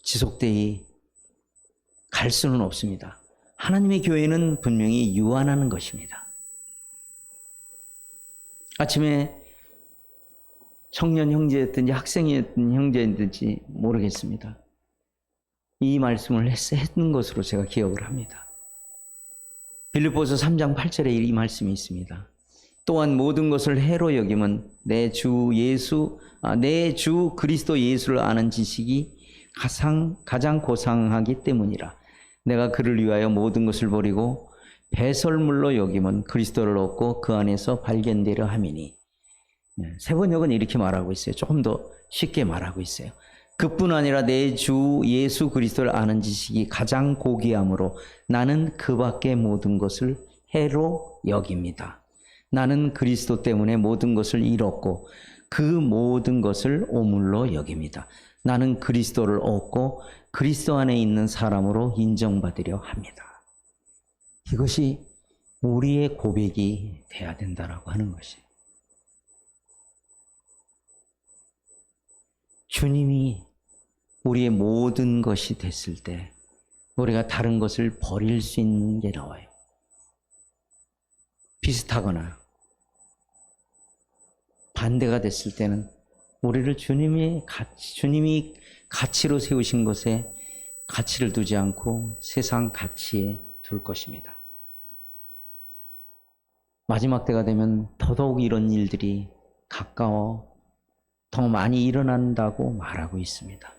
지속되이 갈 수는 없습니다. 하나님의 교회는 분명히 유한하는 것입니다. 아침에 청년 형제였든지 학생이었든 형제였든지 모르겠습니다. 이 말씀을 했는 것으로 제가 기억을 합니다. 빌립보서 3장 8절에 이 말씀이 있습니다. 또한 모든 것을 해로 여김은 내 주 그리스도 예수를 아는 지식이 가장 고상하기 때문이라. 내가 그를 위하여 모든 것을 버리고 배설물로 여김은 그리스도를 얻고 그 안에서 발견되려 함이니. 세번역은 이렇게 말하고 있어요. 조금 더 쉽게 말하고 있어요. 그뿐 아니라 내 주 예수 그리스도를 아는 지식이 가장 고귀함으로 나는 그 밖의 모든 것을 해로 여깁니다. 나는 그리스도 때문에 모든 것을 잃었고 그 모든 것을 오물로 여깁니다. 나는 그리스도를 얻고 그리스도 안에 있는 사람으로 인정받으려 합니다. 이것이 우리의 고백이 돼야 된다라고 하는 것이에요. 주님이 우리의 모든 것이 됐을 때 우리가 다른 것을 버릴 수 있는 게 나와요. 비슷하거나 반대가 됐을 때는 우리를 주님이 가치로 세우신 것에 가치를 두지 않고 세상 가치에 둘 것입니다. 마지막 때가 되면 더더욱 이런 일들이 가까워 더 많이 일어난다고 말하고 있습니다.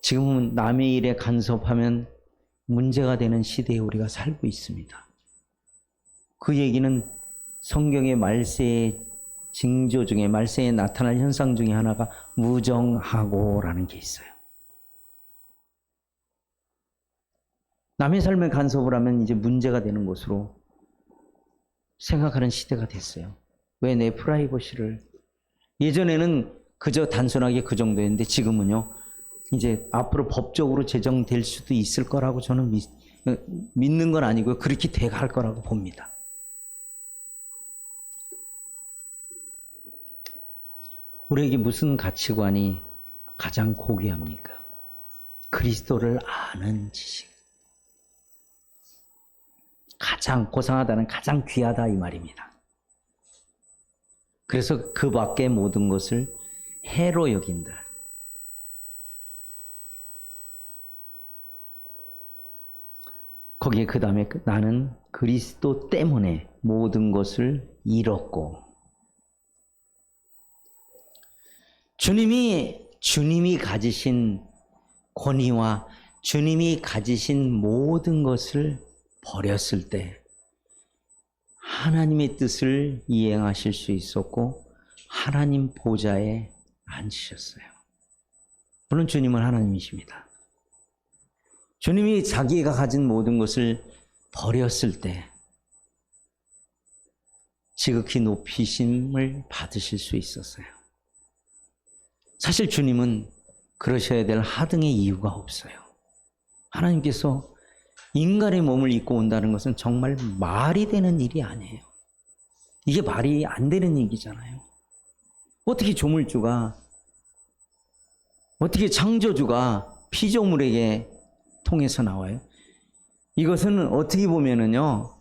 지금은 남의 일에 간섭하면 문제가 되는 시대에 우리가 살고 있습니다. 그 얘기는 성경의 말세의 징조 중에, 말세에 나타날 현상 중에 하나가 무정하고라는 게 있어요. 남의 삶에 간섭을 하면 이제 문제가 되는 것으로 생각하는 시대가 됐어요. 왜 내 프라이버시를, 예전에는 그저 단순하게 그 정도였는데 지금은요, 이제 앞으로 법적으로 제정될 수도 있을 거라고 저는 믿는 건 아니고요. 그렇게 돼갈 거라고 봅니다. 우리에게 무슨 가치관이 가장 고귀합니까? 그리스도를 아는 지식. 가장 고상하다는 가장 귀하다 이 말입니다. 그래서 그 밖의 모든 것을 해로 여긴다. 거기에 그 다음에 나는 그리스도 때문에 모든 것을 잃었고, 주님이 가지신 권위와 주님이 가지신 모든 것을 버렸을 때 하나님의 뜻을 이행하실 수 있었고 하나님 보좌에 앉으셨어요. 물론 주님은 하나님이십니다. 주님이 자기가 가진 모든 것을 버렸을 때 지극히 높이심을 받으실 수 있었어요. 사실 주님은 그러셔야 될 하등의 이유가 없어요. 하나님께서 인간의 몸을 입고 온다는 것은 정말 말이 되는 일이 아니에요. 이게 말이 안 되는 얘기잖아요. 어떻게 조물주가, 어떻게 창조주가 피조물에게 통해서 나와요? 이것은 어떻게 보면은요,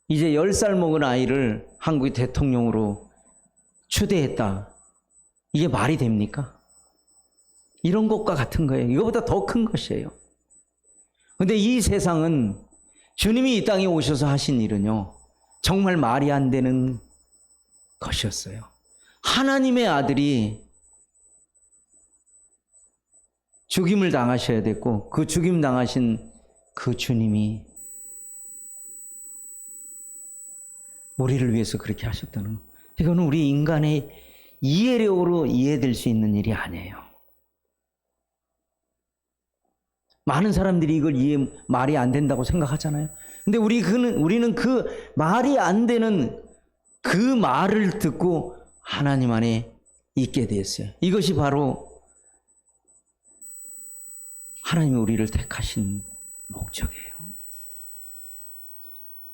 이제 10살 먹은 아이를 한국의 대통령으로 추대했다. 이게 말이 됩니까? 이런 것과 같은 거예요. 이거보다 더 큰 것이에요. 근데 이 세상은 주님이 이 땅에 오셔서 하신 일은요, 정말 말이 안 되는 것이었어요. 하나님의 아들이 죽임을 당하셔야 됐고, 그 죽임 당하신 그 주님이 우리를 위해서 그렇게 하셨다는 거. 이거는 우리 인간의 이해력으로 이해될 수 있는 일이 아니에요. 많은 사람들이 이걸 말이 안 된다고 생각하잖아요. 근데 우리는 그 말이 안 되는 그 말을 듣고 하나님 안에 있게 되었어요. 이것이 바로 하나님이 우리를 택하신 목적이에요.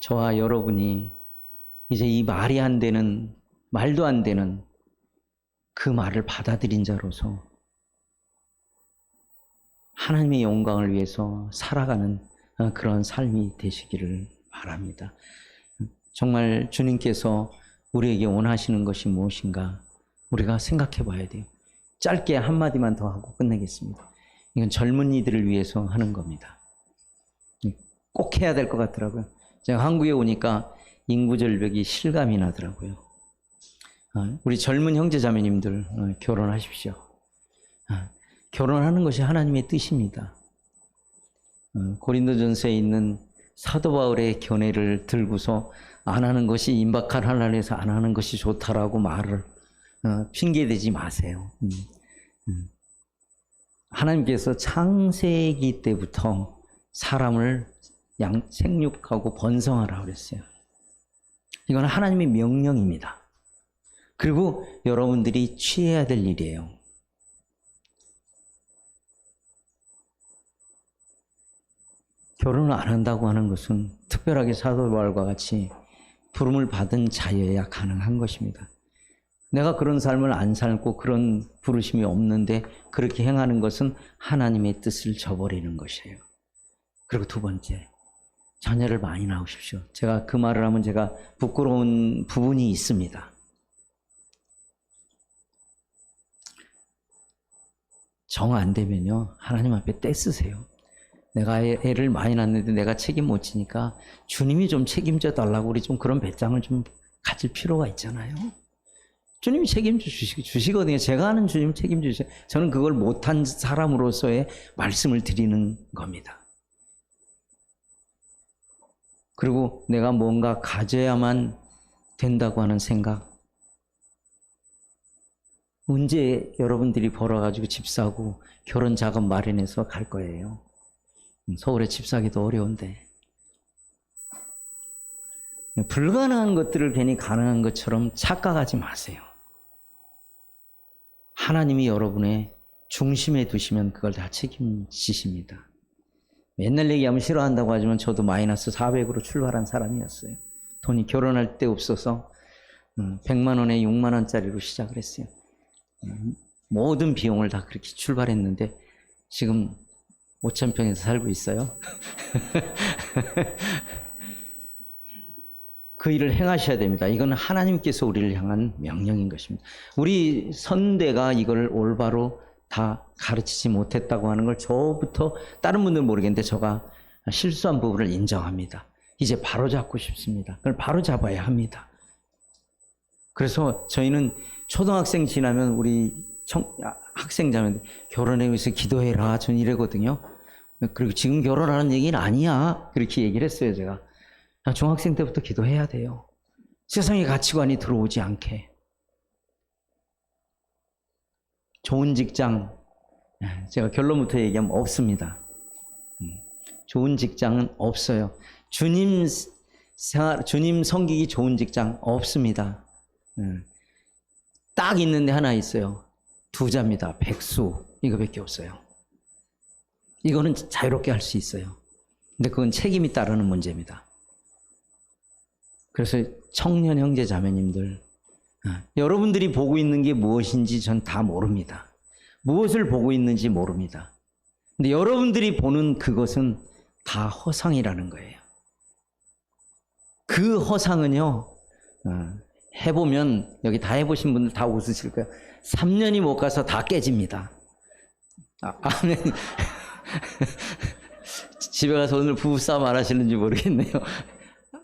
저와 여러분이 이제 이 말이 안 되는, 말도 안 되는 그 말을 받아들인 자로서 하나님의 영광을 위해서 살아가는 그런 삶이 되시기를 바랍니다. 정말 주님께서 우리에게 원하시는 것이 무엇인가 우리가 생각해 봐야 돼요. 짧게 한마디만 더 하고 끝내겠습니다. 이건 젊은이들을 위해서 하는 겁니다. 꼭 해야 될 것 같더라고요. 제가 한국에 오니까 인구절벽이 실감이 나더라고요. 우리 젊은 형제자매님들 결혼하십시오. 결혼하는 것이 하나님의 뜻입니다. 고린도전서에 있는 사도 바울의 견해를 들고서 안 하는 것이 임박한 하나님에서 안 하는 것이 좋다라고 말을 핑계대지 마세요. 하나님께서 창세기 때부터 사람을 생육하고 번성하라고 그랬어요. 이건 하나님의 명령입니다. 그리고 여러분들이 취해야 될 일이에요. 결혼을 안 한다고 하는 것은 특별하게 사도 바울과 같이 부름을 받은 자여야 가능한 것입니다. 내가 그런 삶을 안 살고 그런 부르심이 없는데 그렇게 행하는 것은 하나님의 뜻을 저버리는 것이에요. 그리고 두 번째, 자녀를 많이 낳으십시오. 제가 그 말을 하면 제가 부끄러운 부분이 있습니다. 정 안 되면요, 하나님 앞에 떼쓰세요. 내가 애를 많이 낳는데 내가 책임 못 지니까 주님이 좀 책임져 달라고 우리 좀 그런 배짱을 좀 가질 필요가 있잖아요. 주님이 책임져 주시거든요. 제가 아는 주님 책임져 주세요. 저는 그걸 못한 사람으로서의 말씀을 드리는 겁니다. 그리고 내가 뭔가 가져야만 된다고 하는 생각. 언제 여러분들이 벌어가지고 집 사고 결혼 자금 마련해서 갈 거예요? 서울에 집 사기도 어려운데. 불가능한 것들을 괜히 가능한 것처럼 착각하지 마세요. 하나님이 여러분의 중심에 두시면 그걸 다 책임지십니다. 맨날 얘기하면 싫어한다고 하지만 저도 마이너스 400으로 출발한 사람이었어요. 돈이 결혼할 데 없어서 100만 원에 6만 원짜리로 시작을 했어요. 모든 비용을 다 그렇게 출발했는데 지금 5,000평에서 살고 있어요. 그 일을 행하셔야 됩니다. 이건 하나님께서 우리를 향한 명령인 것입니다. 우리 선대가 이걸 올바로 다 가르치지 못했다고 하는 걸 저부터 다른 분들은 모르겠는데 제가 실수한 부분을 인정합니다. 이제 바로 잡고 싶습니다. 그걸 바로 잡아야 합니다. 그래서 저희는 초등학생 지나면 우리 학생자면 결혼에 위해서 기도해라. 전 이러거든요. 그리고 지금 결혼하는 얘기는 아니야. 그렇게 얘기를 했어요, 제가. 중학생 때부터 기도해야 돼요. 세상의 가치관이 들어오지 않게. 좋은 직장, 제가 결론부터 얘기하면 없습니다. 좋은 직장은 없어요. 주님 생활, 주님 섬기기 좋은 직장 없습니다. 딱 있는데 하나 있어요. 두자입니다. 백수. 이거밖에 없어요. 이거는 자유롭게 할 수 있어요. 근데 그건 책임이 따르는 문제입니다. 그래서 청년 형제 자매님들, 여러분들이 보고 있는 게 무엇인지 전 다 모릅니다. 무엇을 보고 있는지 모릅니다. 근데 여러분들이 보는 그것은 다 허상이라는 거예요. 그 허상은요, 해보면, 여기 다 해보신 분들 다 웃으실 거예요. 3년이 못 가서 다 깨집니다. 아멘. 집에 가서 오늘 부부싸움 안 하시는지 모르겠네요.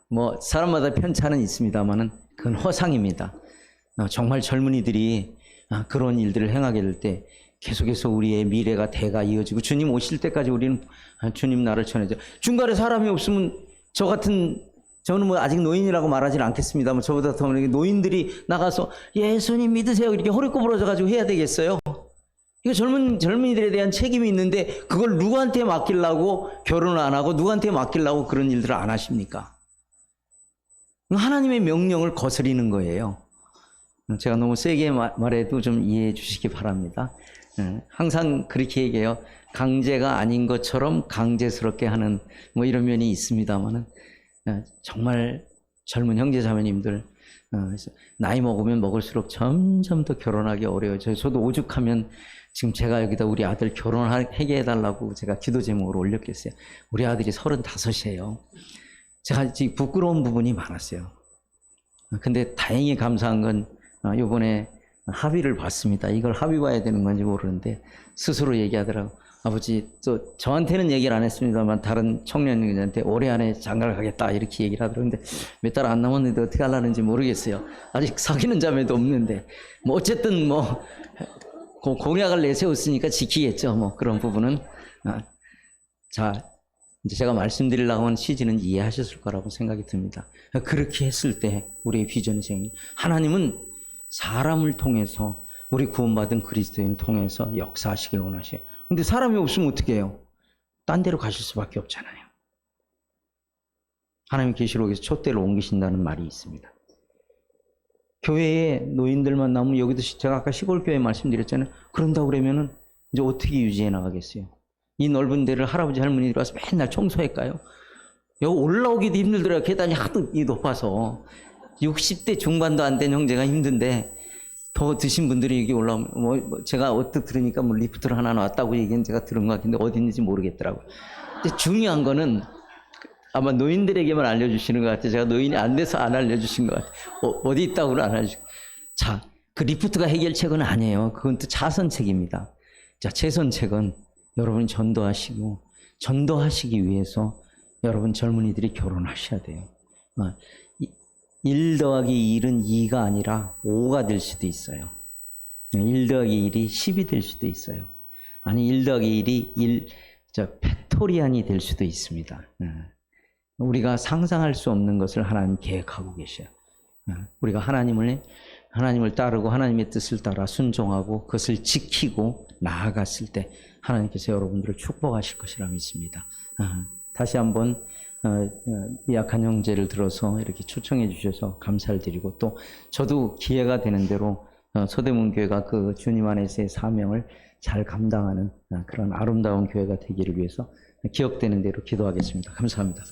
뭐, 사람마다 편차는 있습니다만은, 그건 허상입니다. 정말 젊은이들이 그런 일들을 행하게 될 때, 계속해서 우리의 미래가 대가 이어지고, 주님 오실 때까지 우리는 주님 나를 전해줘. 중간에 사람이 없으면, 저는 뭐 아직 노인이라고 말하지는 않겠습니다만, 저보다 더 노인들이 나가서 예수님 믿으세요. 이렇게 허리 구부러져가지고 해야 되겠어요? 이거 젊은이들에 대한 책임이 있는데, 그걸 누구한테 맡기려고 결혼을 안 하고, 누구한테 맡기려고 그런 일들을 안 하십니까? 하나님의 명령을 거스리는 거예요. 제가 너무 세게 말해도 좀 이해해 주시기 바랍니다. 항상 그렇게 얘기해요. 강제가 아닌 것처럼 강제스럽게 하는 뭐 이런 면이 있습니다만은, 정말 젊은 형제 자매님들, 나이 먹으면 먹을수록 점점 더 결혼하기 어려워요. 저도 오죽하면 지금 제가 여기다 우리 아들 결혼하게 해달라고 제가 기도 제목으로 올렸겠어요. 우리 아들이 35이에요. 제가 지금 부끄러운 부분이 많았어요. 근데 다행히 감사한 건 이번에 합의를 봤습니다. 이걸 합의 봐야 되는 건지 모르는데 스스로 얘기하더라고. 아버지, 저한테는 얘기를 안 했습니다만 다른 청년들한테 올해 안에 장가를 가겠다 이렇게 얘기를 하더라고요. 근데 몇 달 안 남았는데 어떻게 하려는지 모르겠어요. 아직 사귀는 자매도 없는데 뭐 어쨌든 뭐 공약을 내세웠으니까 지키겠죠. 뭐 그런 부분은. 자, 이제 제가 말씀드리려고 하는 취지는 이해하셨을 거라고 생각이 듭니다. 그렇게 했을 때 우리의 비전이 생기. 하나님은 사람을 통해서 우리 구원받은 그리스도인을 통해서 역사하시길 원하셔요. 근데 사람이 없으면 어떻게 해요? 딴 데로 가실 수밖에 없잖아요. 하나님 계시록에서 촛대를 옮기신다는 말이 있습니다. 교회에 노인들만 남으면 여기도 제가 아까 시골 교회 말씀드렸잖아요. 그런다고 그러면은 이제 어떻게 유지해 나가겠어요? 이 넓은 데를 할아버지 할머니들이 와서 맨날 청소할까요? 여기 올라오기도 힘들더라고요. 계단이 하도 높아서 60대 중반도 안 된 형제가 힘든데 더 드신 분들이 여기 올라오면 뭐 제가 어떻게 들으니까 뭐 리프트를 하나 놨다고 얘기는 제가 들은 것 같은데 어디 있는지 모르겠더라고요. 근데 중요한 거는 아마 노인들에게만 알려주시는 것 같아요. 제가 노인이 안 돼서 안 알려주신 것 같아요. 어디 있다고는 안 알려주시고. 자, 그 리프트가 해결책은 아니에요. 그건 또 차선책입니다. 자, 최선책은 여러분이 전도하시기 위해서 여러분 젊은이들이 결혼하셔야 돼요. 1 더하기 1은 2가 아니라 5가 될 수도 있어요. 1 더하기 1이 10이 될 수도 있어요. 아니 1 더하기 1이 팩토리안이 될 수도 있습니다. 우리가 상상할 수 없는 것을 하나님 계획하고 계셔요. 우리가 하나님을 따르고 하나님의 뜻을 따라 순종하고 그것을 지키고 나아갔을 때 하나님께서 여러분들을 축복하실 것이라 믿습니다. 다시 한번 이 약한 형제를 들어서 이렇게 초청해 주셔서 감사를 드리고 또 저도 기회가 되는 대로 서대문 교회가 그 주님 안에서의 사명을 잘 감당하는 그런 아름다운 교회가 되기를 위해서 기억되는 대로 기도하겠습니다. 감사합니다.